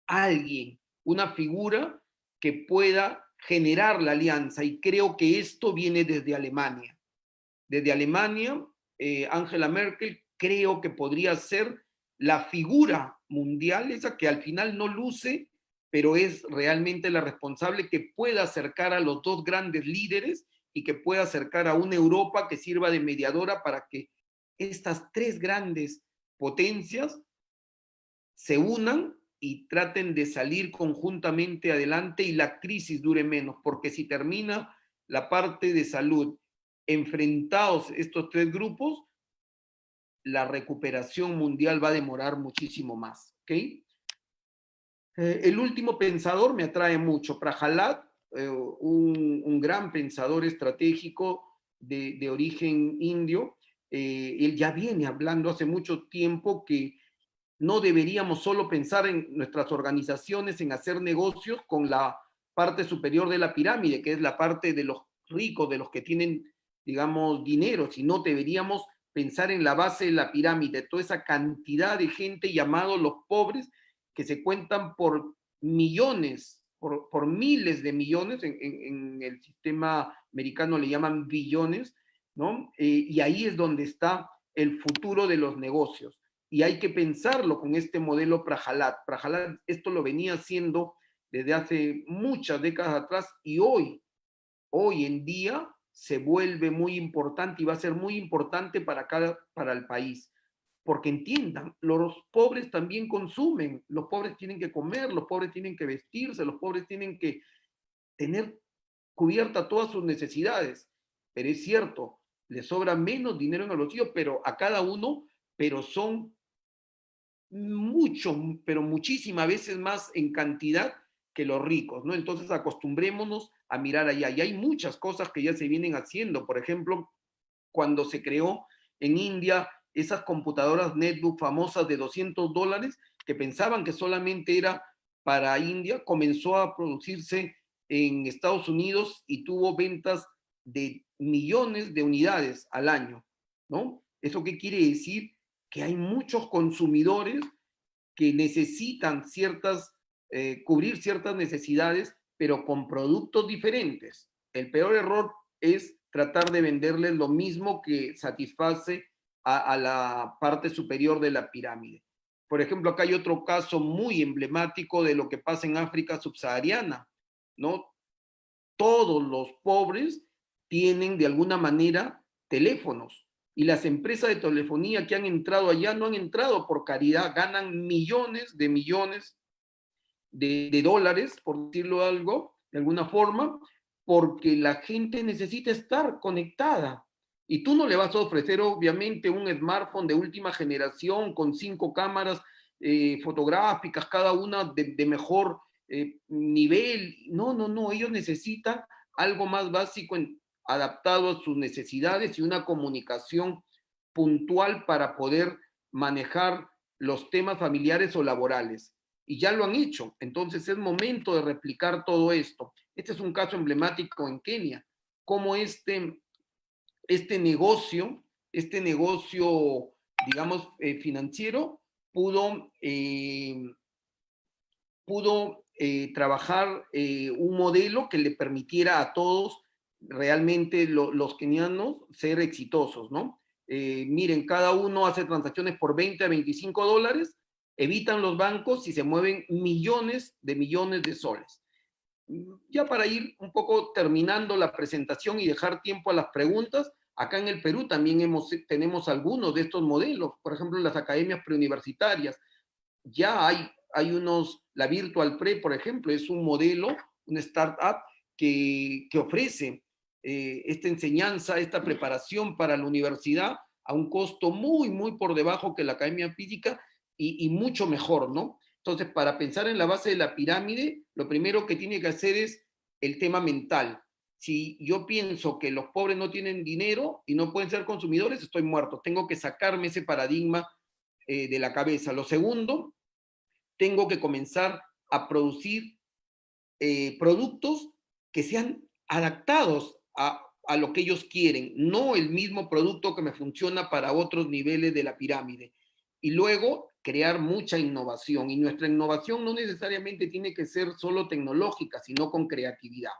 alguien, una figura que pueda generar la alianza. Y creo que esto viene desde Alemania. Desde Alemania, Angela Merkel creo que podría ser la figura mundial, esa que al final no luce, pero es realmente la responsable que pueda acercar a los dos grandes líderes y que pueda acercar a una Europa que sirva de mediadora para que estas tres grandes potencias se unan y traten de salir conjuntamente adelante y la crisis dure menos, porque si termina la parte de salud enfrentados estos tres grupos, la recuperación mundial va a demorar muchísimo más, ¿ok? El último pensador me atrae mucho, Prahalad, un gran pensador estratégico de origen indio. Él ya viene hablando hace mucho tiempo que no deberíamos solo pensar en nuestras organizaciones, en hacer negocios con la parte superior de la pirámide, que es la parte de los ricos, de los que tienen, digamos, dinero, sino deberíamos pensar en la base de la pirámide, toda esa cantidad de gente llamados los pobres, que se cuentan por millones, por miles de millones, en el sistema americano le llaman billones, ¿no? Y ahí es donde está el futuro de los negocios y hay que pensarlo con este modelo Prahalad. Prahalad esto lo venía haciendo desde hace muchas décadas atrás y hoy en día se vuelve muy importante y va a ser muy importante para el país. Porque entiendan, los pobres también consumen, los pobres tienen que comer, los pobres tienen que vestirse, los pobres tienen que tener cubierta todas sus necesidades. Pero es cierto, les sobra menos dinero en el bolsillo, pero a cada uno, pero son mucho, pero muchísimas veces más en cantidad que los ricos, ¿no? Entonces acostumbrémonos a mirar allá. Y hay muchas cosas que ya se vienen haciendo. Por ejemplo, cuando se creó en India esas computadoras netbook famosas de $200 que pensaban que solamente era para India, comenzó a producirse en Estados Unidos y tuvo ventas de millones de unidades al año, ¿no? ¿Eso qué quiere decir? Que hay muchos consumidores que necesitan cubrir ciertas necesidades, pero con productos diferentes. El peor error es tratar de venderles lo mismo que satisface a la parte superior de la pirámide. Por ejemplo, acá hay otro caso muy emblemático de lo que pasa en África subsahariana, ¿no? Todos los pobres tienen de alguna manera teléfonos y las empresas de telefonía que han entrado allá no han entrado por caridad, ganan millones de dólares, por decirlo algo, de alguna forma, porque la gente necesita estar conectada. Y tú no le vas a ofrecer, obviamente, un smartphone de última generación con 5 cámaras fotográficas, cada una de mejor nivel. No, no, no, ellos necesitan algo más básico adaptado a sus necesidades y una comunicación puntual para poder manejar los temas familiares o laborales. Y ya lo han hecho. Entonces es momento de replicar todo esto. Este es un caso emblemático en Kenia, cómo este negocio, digamos, financiero, pudo trabajar un modelo que le permitiera a todos realmente los kenianos ser exitosos, ¿no? Miren, cada uno hace transacciones por 20 a 25 dólares, evitan los bancos y se mueven millones de soles. Ya para ir un poco terminando la presentación y dejar tiempo a las preguntas, acá en el Perú también tenemos algunos de estos modelos, por ejemplo, las academias preuniversitarias. Ya hay la Virtual Pre, por ejemplo, es un modelo, una startup que ofrece esta enseñanza, esta preparación para la universidad a un costo muy, muy por debajo que la academia física y mucho mejor, ¿no? Entonces, para pensar en la base de la pirámide, lo primero que tiene que hacer es el tema mental. Si yo pienso que los pobres no tienen dinero y no pueden ser consumidores, estoy muerto. Tengo que sacarme ese paradigma de la cabeza. Lo segundo, tengo que comenzar a producir productos que sean adaptados a lo que ellos quieren, no el mismo producto que me funciona para otros niveles de la pirámide. Y luego crear mucha innovación. Y nuestra innovación no necesariamente tiene que ser solo tecnológica, sino con creatividad.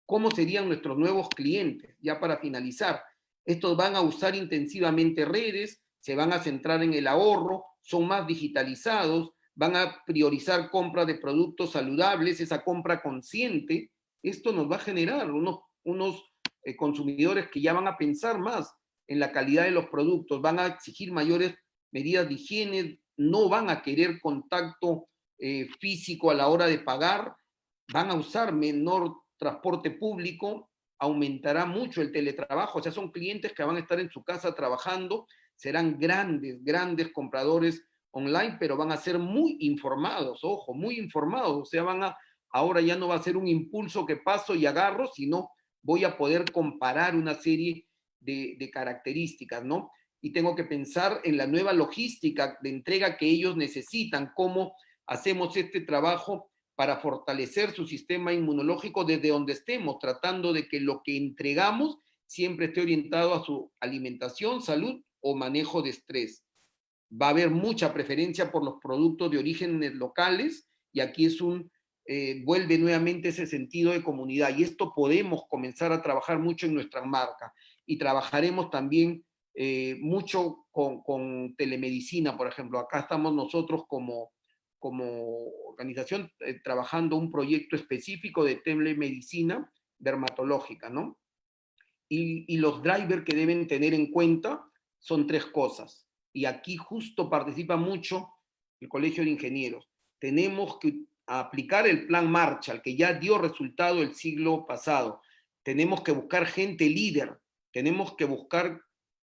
¿Cómo serían nuestros nuevos clientes? Ya para finalizar, estos van a usar intensivamente redes, se van a centrar en el ahorro, son más digitalizados, van a priorizar compra de productos saludables, esa compra consciente. Esto nos va a generar unos consumidores que ya van a pensar más en la calidad de los productos, van a exigir mayores medidas de higiene, no van a querer contacto físico a la hora de pagar, van a usar menor transporte público, aumentará mucho el teletrabajo, o sea, son clientes que van a estar en su casa trabajando, serán grandes compradores online, pero van a ser muy informados, ojo, muy informados, o sea, ahora ya no va a ser un impulso que paso y agarro, sino voy a poder comparar una serie de características, ¿no? Y tengo que pensar en la nueva logística de entrega que ellos necesitan, cómo hacemos este trabajo para fortalecer su sistema inmunológico desde donde estemos, tratando de que lo que entregamos siempre esté orientado a su alimentación, salud o manejo de estrés. Va a haber mucha preferencia por los productos de orígenes locales y aquí vuelve nuevamente ese sentido de comunidad y esto podemos comenzar a trabajar mucho en nuestra marca y trabajaremos también mucho con telemedicina, por ejemplo. Acá estamos nosotros como organización trabajando un proyecto específico de telemedicina dermatológica, ¿no? Y los drivers que deben tener en cuenta son tres cosas. Y aquí justo participa mucho el Colegio de Ingenieros. Tenemos que aplicar el plan Marshall, que ya dio resultado el siglo pasado. Tenemos que buscar gente líder, tenemos que buscar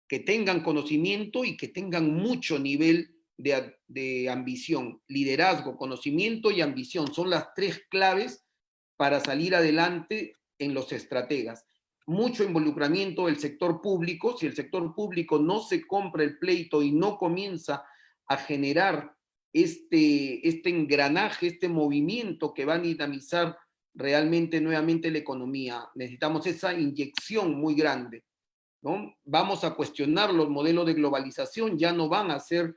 que tengan conocimiento y que tengan mucho nivel de ambición. Liderazgo, conocimiento y ambición son las tres claves para salir adelante en los estrategas. Mucho involucramiento del sector público. Si el sector público no se compra el pleito y no comienza a generar este engranaje, este movimiento que va a dinamizar realmente nuevamente la economía, necesitamos esa inyección muy grande, ¿no? Vamos a cuestionar los modelos de globalización, ya no van a ser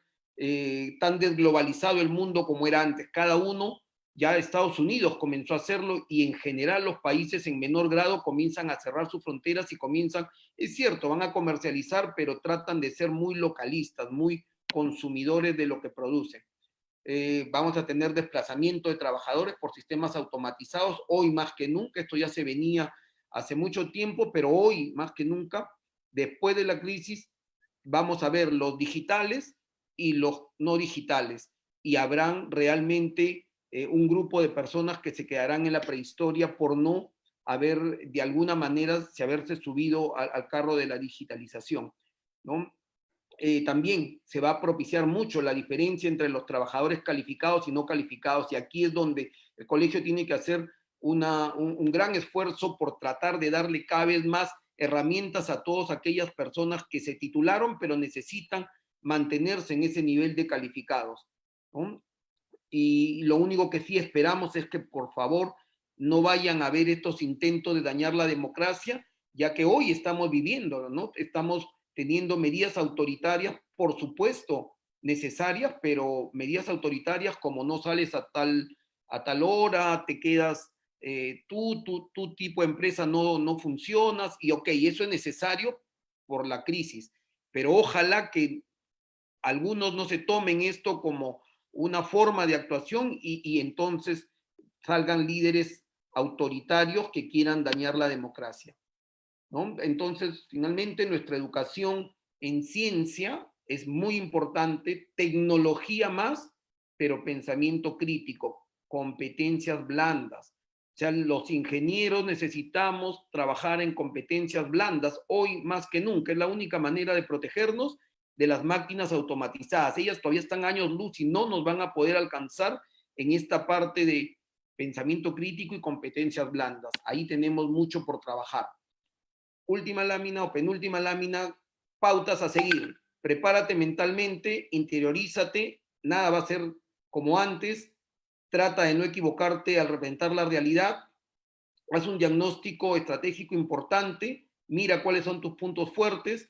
tan desglobalizado el mundo como era antes. Cada uno, ya Estados Unidos comenzó a hacerlo y en general los países en menor grado comienzan a cerrar sus fronteras y comienzan, es cierto, van a comercializar, pero tratan de ser muy localistas, muy consumidores de lo que producen. Vamos a tener desplazamiento de trabajadores por sistemas automatizados, hoy más que nunca, esto ya se venía hace mucho tiempo, pero hoy más que nunca, después de la crisis, vamos a ver los digitales y los no digitales, y habrán realmente un grupo de personas que se quedarán en la prehistoria por no haber, de alguna manera, se haberse subido al carro de la digitalización, ¿no? También se va a propiciar mucho la diferencia entre los trabajadores calificados y no calificados, y aquí es donde el colegio tiene que hacer un gran esfuerzo por tratar de darle cada vez más herramientas a todas aquellas personas que se titularon, pero necesitan mantenerse en ese nivel de calificados, ¿no? Y lo único que sí esperamos es que, por favor, no vayan a haber estos intentos de dañar la democracia, ya que hoy estamos viviendo, ¿no? Estamos teniendo medidas autoritarias, por supuesto, necesarias, pero medidas autoritarias como no sales a tal hora, te quedas, tu tipo de empresa no funcionas, y ok, eso es necesario por la crisis, pero ojalá que algunos no se tomen esto como una forma de actuación y entonces salgan líderes autoritarios que quieran dañar la democracia, ¿no? Entonces, finalmente, nuestra educación en ciencia es muy importante, tecnología más, pero pensamiento crítico, competencias blandas. O sea, los ingenieros necesitamos trabajar en competencias blandas hoy más que nunca. Es la única manera de protegernos de las máquinas automatizadas. Ellas todavía están años luz y no nos van a poder alcanzar en esta parte de pensamiento crítico y competencias blandas. Ahí tenemos mucho por trabajar. Última lámina o penúltima lámina, pautas a seguir. Prepárate mentalmente, interiorízate, nada va a ser como antes, trata de no equivocarte al representar la realidad, haz un diagnóstico estratégico importante, mira cuáles son tus puntos fuertes,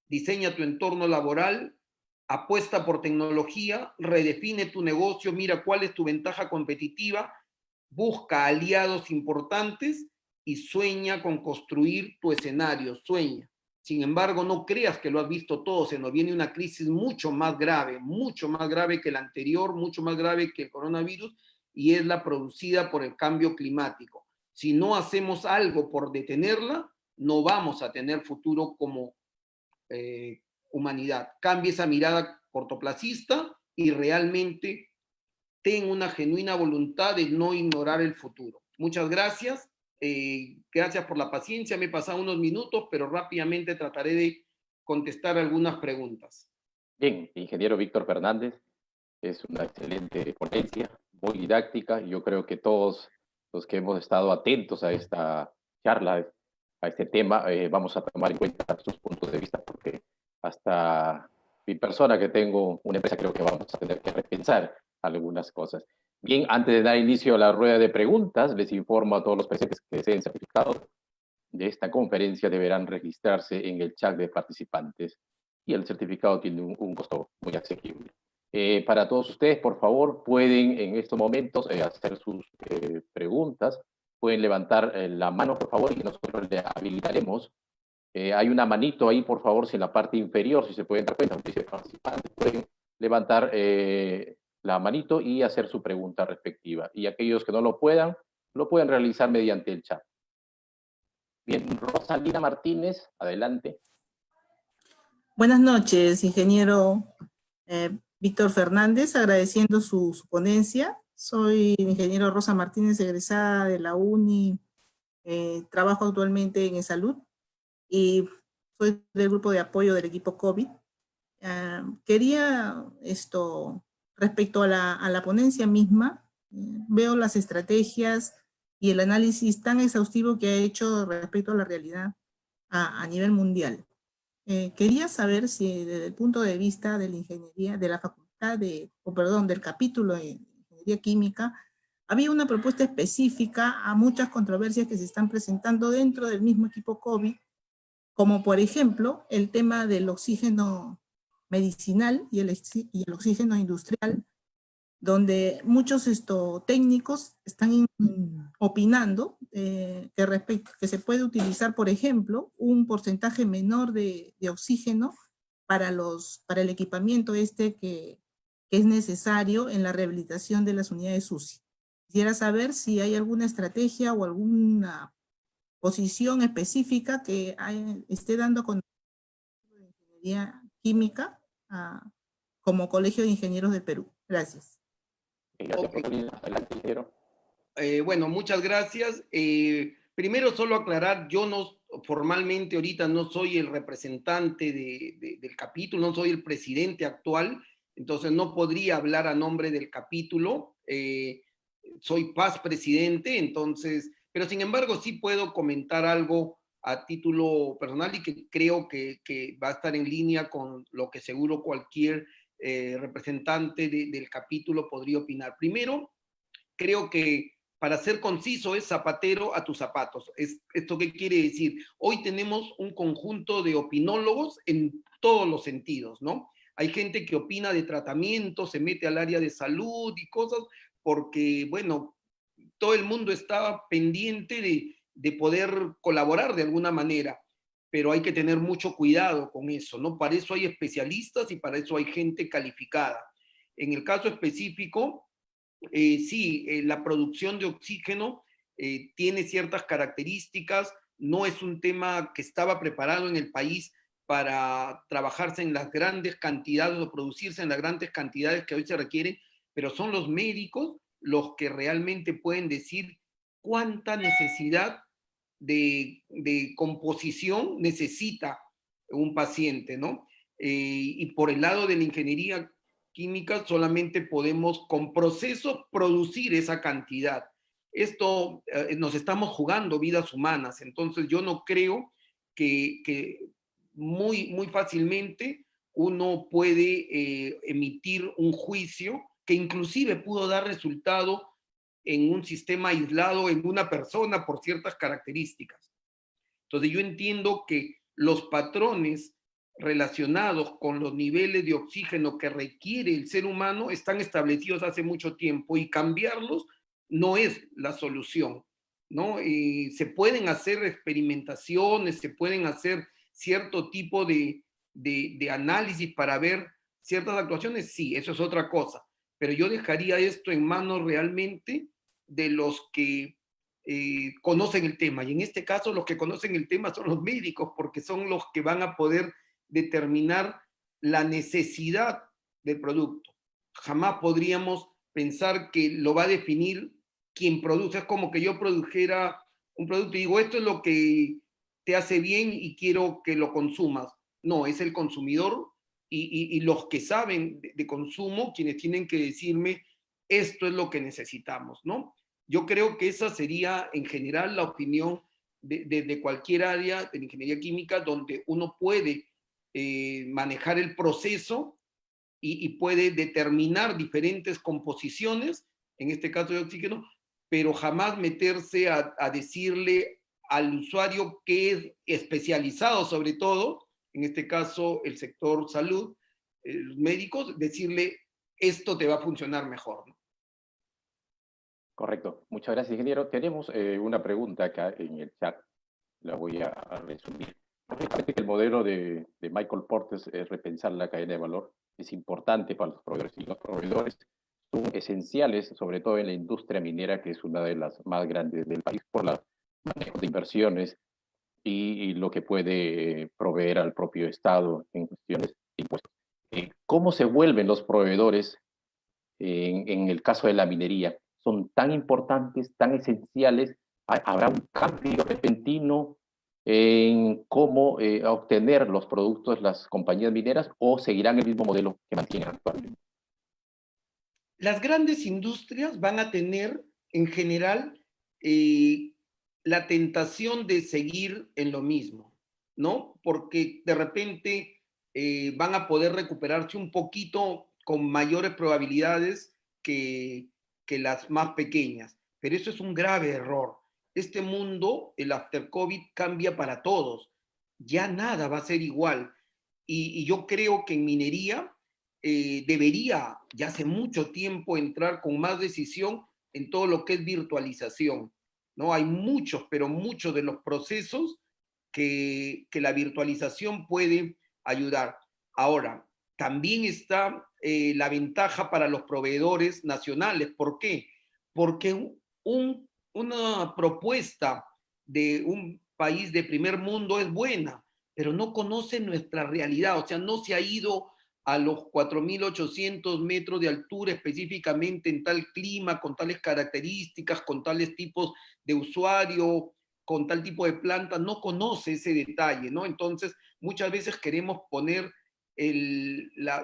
diseña tu entorno laboral, apuesta por tecnología, redefine tu negocio, mira cuál es tu ventaja competitiva, busca aliados importantes y sueña con construir tu escenario, sueña. Sin embargo, no creas que lo has visto todo, se nos viene una crisis mucho más grave que la anterior, mucho más grave que el coronavirus, y es la producida por el cambio climático. Si no hacemos algo por detenerla, no vamos a tener futuro como humanidad. Cambia esa mirada cortoplacista y realmente ten una genuina voluntad de no ignorar el futuro. Muchas gracias. Gracias por la paciencia. Me he pasado unos minutos, pero rápidamente trataré de contestar algunas preguntas. Bien, ingeniero Víctor Fernández, es una excelente ponencia, muy didáctica. Yo creo que todos los que hemos estado atentos a esta charla, a este tema, vamos a tomar en cuenta sus puntos de vista, porque hasta mi persona que tengo una empresa creo que vamos a tener que repensar algunas cosas. Bien, antes de dar inicio a la rueda de preguntas, les informo a todos los presentes que deseen certificado de esta conferencia deberán registrarse en el chat de participantes y el certificado tiene un costo muy asequible. Para todos ustedes, por favor, pueden en estos momentos hacer sus preguntas. Pueden levantar la mano, por favor, y nosotros le habilitaremos. Hay una manito ahí, por favor, si en la parte inferior, si se pueden dar cuenta, dice participantes, pueden levantar la manito y hacer su pregunta respectiva. Y aquellos que no lo pueden realizar mediante el chat. Bien, Rosalina Martínez, adelante. Buenas noches, ingeniero Víctor Fernández, agradeciendo su ponencia. Soy ingeniero Rosa Martínez, egresada de la UNI, trabajo actualmente en salud y soy del grupo de apoyo del equipo COVID. Quería respecto a la ponencia misma, veo las estrategias y el análisis tan exhaustivo que ha hecho respecto a la realidad a nivel mundial. Quería saber si desde el punto de vista de la ingeniería, de la facultad del capítulo de ingeniería química, había una propuesta específica a muchas controversias que se están presentando dentro del mismo equipo COVID, como por ejemplo el tema del oxígeno medicinal y el oxígeno industrial, donde muchos técnicos están opinando que se puede utilizar, por ejemplo, un porcentaje menor de oxígeno para el equipamiento que es necesario en la rehabilitación de las unidades UCI. Quisiera saber si hay alguna estrategia o alguna posición específica que esté dando con la ingeniería química como Colegio de Ingenieros del Perú. Gracias. Gracias, Rosalina. Adelante, ingeniero. Bueno, muchas gracias. Primero, solo aclarar, yo no, formalmente ahorita no soy el representante del capítulo, no soy el presidente actual, entonces no podría hablar a nombre del capítulo. soy paz presidente, entonces, pero sin embargo sí puedo comentar algo a título personal y que creo que va a estar en línea con lo que seguro cualquier representante del capítulo podría opinar. Primero, creo que para ser conciso es zapatero a tus zapatos. ¿Esto qué quiere decir? Hoy tenemos un conjunto de opinólogos en todos los sentidos, ¿no? Hay gente que opina de tratamiento, se mete al área de salud y cosas, porque, bueno, todo el mundo está pendiente de poder colaborar de alguna manera, pero hay que tener mucho cuidado con eso, ¿no? Para eso hay especialistas y para eso hay gente calificada. En el caso específico, sí, la producción de oxígeno tiene ciertas características, no es un tema que estaba preparado en el país para trabajarse en las grandes cantidades o producirse en las grandes cantidades que hoy se requieren, pero son los médicos los que realmente pueden decir cuánta necesidad de composición necesita un paciente, ¿no? Y por el lado de la ingeniería química solamente podemos con procesos producir esa cantidad. Esto nos estamos jugando vidas humanas, entonces yo no creo que muy fácilmente uno puede emitir un juicio que inclusive pudo dar resultado en un sistema aislado, en una persona por ciertas características. Entonces yo entiendo que los patrones relacionados con los niveles de oxígeno que requiere el ser humano están establecidos hace mucho tiempo y cambiarlos no es la solución, ¿no? Se pueden hacer experimentaciones, se pueden hacer cierto tipo de análisis para ver ciertas actuaciones, sí, eso es otra cosa, pero yo dejaría esto en manos realmente de los que conocen el tema, y en este caso los que conocen el tema son los médicos, porque son los que van a poder determinar la necesidad del producto. Jamás podríamos pensar que lo va a definir quien produce. Es como que yo produjera un producto y digo, esto es lo que te hace bien y quiero que lo consumas. No, es el consumidor y los que saben de consumo quienes tienen que decirme, esto es lo que necesitamos, ¿no? Yo creo que esa sería en general la opinión de cualquier área de la ingeniería química donde uno puede manejar el proceso y puede determinar diferentes composiciones, en este caso de oxígeno, pero jamás meterse a decirle al usuario que es especializado, sobre todo, en este caso el sector salud, los médicos, decirle esto te va a funcionar mejor, ¿no? Correcto. Muchas gracias, ingeniero. Tenemos una pregunta acá en el chat. La voy a resumir. Parece que el modelo de Michael Portes es repensar la cadena de valor. Es importante para los proveedores y los proveedores son esenciales, sobre todo en la industria minera, que es una de las más grandes del país por el manejo de inversiones y lo que puede proveer al propio Estado en cuestiones de impuestos. ¿Cómo se vuelven los proveedores en el caso de la minería? ¿Son tan importantes, tan esenciales? ¿Habrá un cambio repentino en cómo obtener los productos las compañías mineras o seguirán el mismo modelo que mantienen actualmente? Las grandes industrias van a tener en general eh, la tentación de seguir en lo mismo, ¿no? Porque de repente van a poder recuperarse un poquito con mayores probabilidades que las más pequeñas. Pero eso es un grave error. Este mundo, el after COVID, cambia para todos. Ya nada va a ser igual. Y yo creo que en minería debería ya hace mucho tiempo entrar con más decisión en todo lo que es virtualización, ¿no? Hay muchos, pero muchos de los procesos que la virtualización puede ayudar. Ahora, también está la ventaja para los proveedores nacionales. ¿Por qué? Porque una propuesta de un país de primer mundo es buena, pero no conoce nuestra realidad, o sea, no se ha ido a los 4.800 metros de altura específicamente en tal clima, con tales características, con tales tipos de usuario, con tal tipo de planta, no conoce ese detalle, ¿no? Entonces, muchas veces queremos poner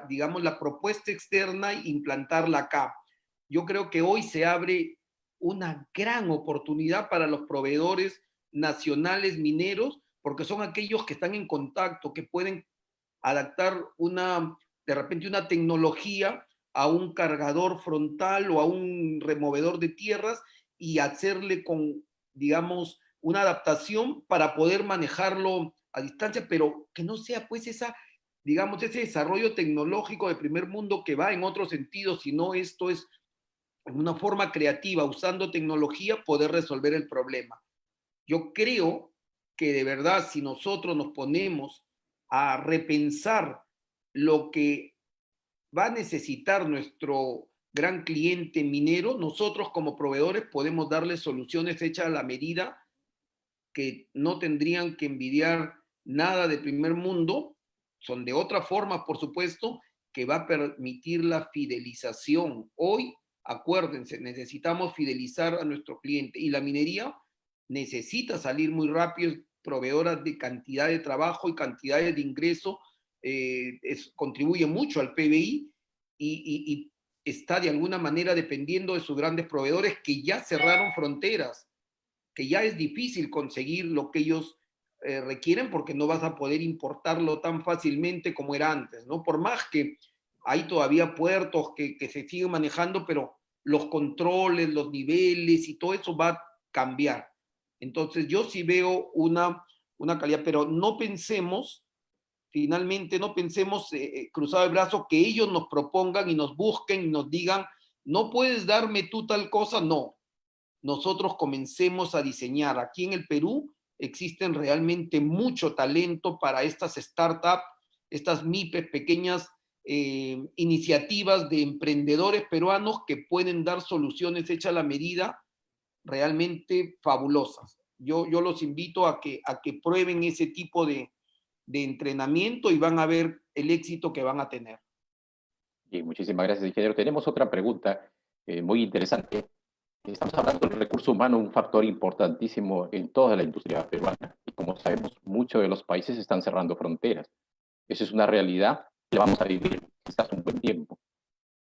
digamos, la propuesta externa e implantarla acá. Yo creo que hoy se abre una gran oportunidad para los proveedores nacionales mineros, porque son aquellos que están en contacto, que pueden adaptar de repente una tecnología a un cargador frontal o a un removedor de tierras y hacerle con, digamos, una adaptación para poder manejarlo a distancia, pero que no sea pues digamos, ese desarrollo tecnológico de primer mundo que va en otro sentido, sino esto es en una forma creativa, usando tecnología, poder resolver el problema. Yo creo que de verdad, si nosotros nos ponemos a repensar lo que va a necesitar nuestro gran cliente minero, nosotros como proveedores podemos darle soluciones hechas a la medida que no tendrían que envidiar nada de primer mundo, son de otra forma, por supuesto, que va a permitir la fidelización. Hoy, acuérdense, necesitamos fidelizar a nuestro cliente y la minería necesita salir muy rápido, es proveedora de cantidad de trabajo y cantidades de ingreso, contribuye mucho al PBI y está de alguna manera dependiendo de sus grandes proveedores que ya cerraron fronteras, que ya es difícil conseguir lo que ellos requieren porque no vas a poder importarlo tan fácilmente como era antes, ¿no? Por más que hay todavía puertos que se siguen manejando, pero los controles, los niveles y todo eso va a cambiar. Entonces yo sí veo una calidad, pero no pensemos, finalmente no pensemos cruzado el brazo, que ellos nos propongan y nos busquen y nos digan, no puedes darme tú tal cosa, no. Nosotros comencemos a diseñar. Aquí en el Perú existen realmente mucho talento para estas startups, estas MIPES, pequeñas iniciativas de emprendedores peruanos que pueden dar soluciones hechas a la medida realmente fabulosas. Yo los invito a que prueben ese tipo de entrenamiento y van a ver el éxito que van a tener. Y muchísimas gracias, ingeniero. Tenemos otra pregunta muy interesante. Estamos hablando del recurso humano, un factor importantísimo en toda la industria peruana. Y como sabemos, muchos de los países están cerrando fronteras. Eso es una realidad que vamos a vivir quizás un buen tiempo.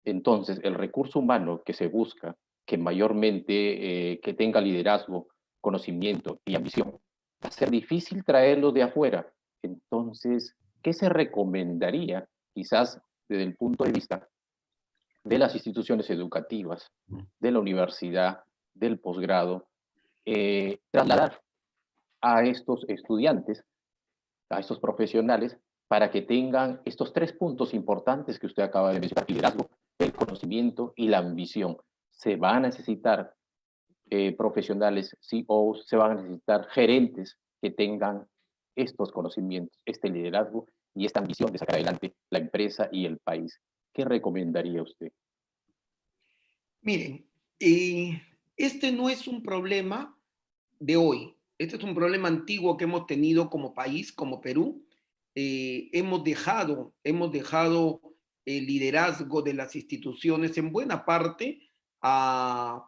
Entonces, el recurso humano que se busca, que mayormente que tenga liderazgo, conocimiento y ambición, va a ser difícil traerlo de afuera. Entonces, ¿qué se recomendaría, quizás desde el punto de vista de las instituciones educativas, de la universidad, del posgrado, trasladar a estos estudiantes, a estos profesionales, para que tengan estos 3 puntos importantes que usted acaba de mencionar: liderazgo, el conocimiento y la ambición? Se van a necesitar profesionales, CEOs, se van a necesitar gerentes que tengan estos conocimientos, este liderazgo y esta ambición de sacar adelante la empresa y el país. ¿Qué recomendaría usted? Miren, este no es un problema de hoy. Este es un problema antiguo que hemos tenido como país, como Perú. Hemos dejado el liderazgo de las instituciones en buena parte a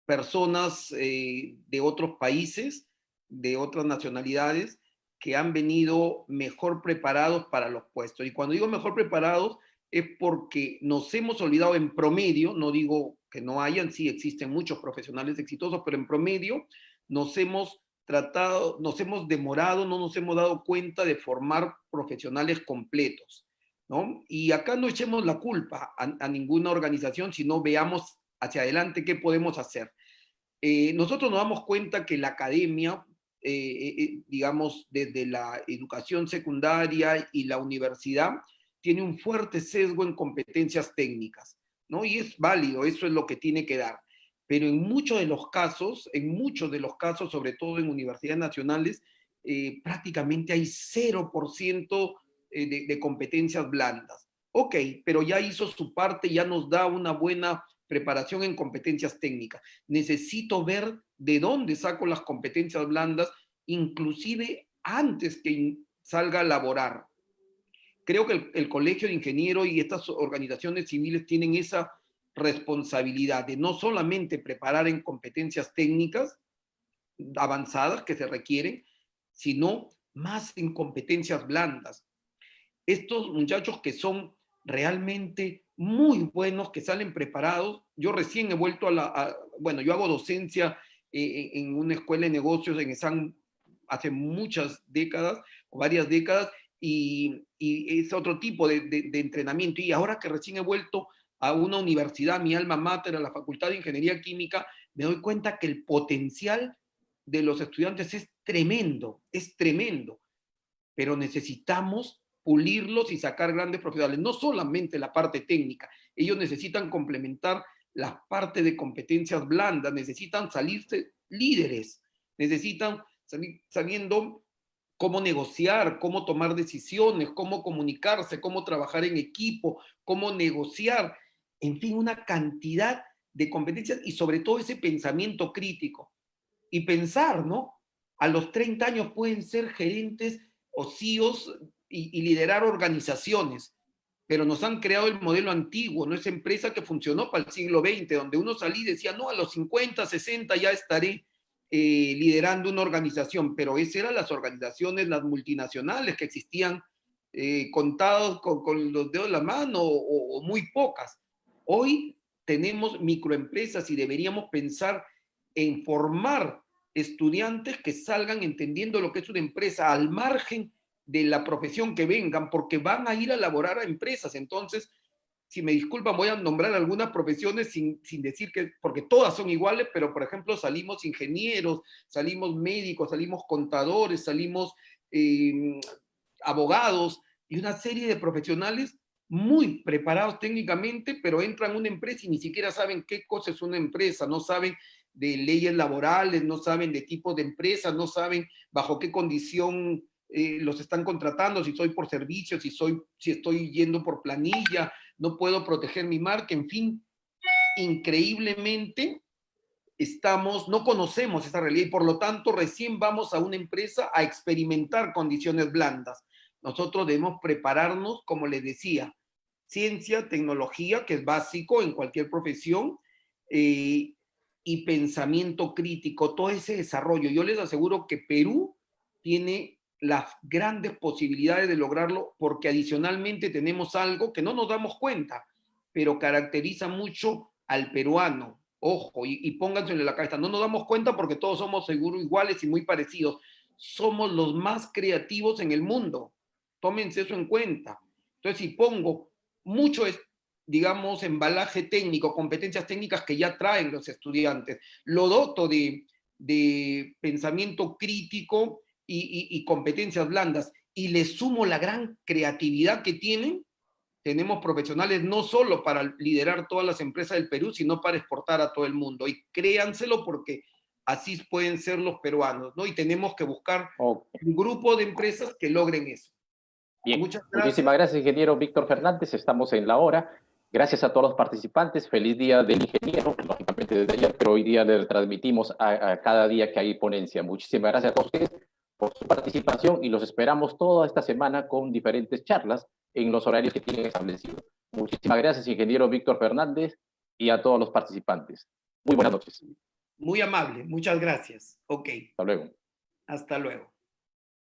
personas de otros países, de otras nacionalidades, que han venido mejor preparados para los puestos. Y cuando digo mejor preparados, es porque nos hemos olvidado en promedio, no digo que no hayan, sí existen muchos profesionales exitosos, pero en promedio nos hemos demorado, no nos hemos dado cuenta de formar profesionales completos, ¿no? Y acá no echemos la culpa a ninguna organización, sino veamos hacia adelante qué podemos hacer. Nosotros nos damos cuenta que la academia, digamos, desde la educación secundaria y la universidad, tiene un fuerte sesgo en competencias técnicas, ¿no? Y es válido, eso es lo que tiene que dar. Pero en muchos de los casos, sobre todo en universidades nacionales, prácticamente hay 0% de competencias blandas. Ok, pero ya hizo su parte, ya nos da una buena preparación en competencias técnicas. Necesito ver de dónde saco las competencias blandas, inclusive antes que salga a laborar. Creo que el Colegio de Ingenieros y estas organizaciones civiles tienen esa responsabilidad de no solamente preparar en competencias técnicas avanzadas que se requieren, sino más en competencias blandas. Estos muchachos que son realmente muy buenos, que salen preparados. Yo recién he vuelto bueno, yo hago docencia en una escuela de negocios en ESAN hace muchas décadas, o varias décadas, y es otro tipo de entrenamiento. Y ahora que recién he vuelto a una universidad, mi alma mater, a la Facultad de Ingeniería Química, me doy cuenta que el potencial de los estudiantes es tremendo, pero necesitamos pulirlos y sacar grandes profesionales, no solamente la parte técnica, ellos necesitan complementar la parte de competencias blandas, necesitan salirse líderes, necesitan salir sabiendo cómo negociar, cómo tomar decisiones, cómo comunicarse, cómo trabajar en equipo, cómo negociar, en fin, una cantidad de competencias y sobre todo ese pensamiento crítico. Y pensar, ¿no? A los 30 años pueden ser gerentes o CEOs y liderar organizaciones, pero nos han creado el modelo antiguo, ¿no? Esa empresa que funcionó para el siglo XX, donde uno salía y decía, no, a los 50, 60 ya estaré liderando una organización, pero esas eran las organizaciones, las multinacionales que existían contados con los dedos de la mano o muy pocas. Hoy tenemos microempresas y deberíamos pensar en formar estudiantes que salgan entendiendo lo que es una empresa al margen de la profesión que vengan, porque van a ir a laborar a empresas. Entonces, si me disculpan, voy a nombrar algunas profesiones sin decir que, porque todas son iguales, pero por ejemplo salimos ingenieros, salimos médicos, salimos contadores, salimos abogados y una serie de profesionales muy preparados técnicamente, pero entran a una empresa y ni siquiera saben qué cosa es una empresa, no saben de leyes laborales, no saben de tipo de empresas, no saben bajo qué condición los están contratando, si soy por servicio, si estoy yendo por planilla, no puedo proteger mi marca, en fin, increíblemente no conocemos esa realidad y por lo tanto recién vamos a una empresa a experimentar condiciones blandas. Nosotros debemos prepararnos, como les decía, ciencia, tecnología, que es básico en cualquier profesión, y pensamiento crítico, todo ese desarrollo. Yo les aseguro que Perú tiene las grandes posibilidades de lograrlo porque adicionalmente tenemos algo que no nos damos cuenta, pero caracteriza mucho al peruano. Ojo, y pónganselo en la cabeza, no nos damos cuenta porque todos somos seguros iguales y muy parecidos. Somos los más creativos en el mundo. Tómense eso en cuenta. Entonces, si pongo mucho, digamos, embalaje técnico, competencias técnicas que ya traen los estudiantes, lo doto de pensamiento crítico y competencias blandas, y le sumo la gran creatividad que tienen, tenemos profesionales no solo para liderar todas las empresas del Perú, sino para exportar a todo el mundo. Y créanselo porque así pueden ser los peruanos, ¿no? Y tenemos que buscar un grupo de empresas que logren eso. Bien, muchísimas gracias, ingeniero Víctor Fernández. Estamos en la hora. Gracias a todos los participantes. Feliz día del ingeniero, lógicamente desde ayer, pero hoy día le transmitimos a cada día que hay ponencia. Muchísimas gracias a todos ustedes por su participación y los esperamos toda esta semana con diferentes charlas en los horarios que tienen establecidos. Muchísimas gracias, ingeniero Víctor Fernández, y a todos los participantes. Muy buenas noches. Muy amable, muchas gracias. Ok. Hasta luego. Hasta luego.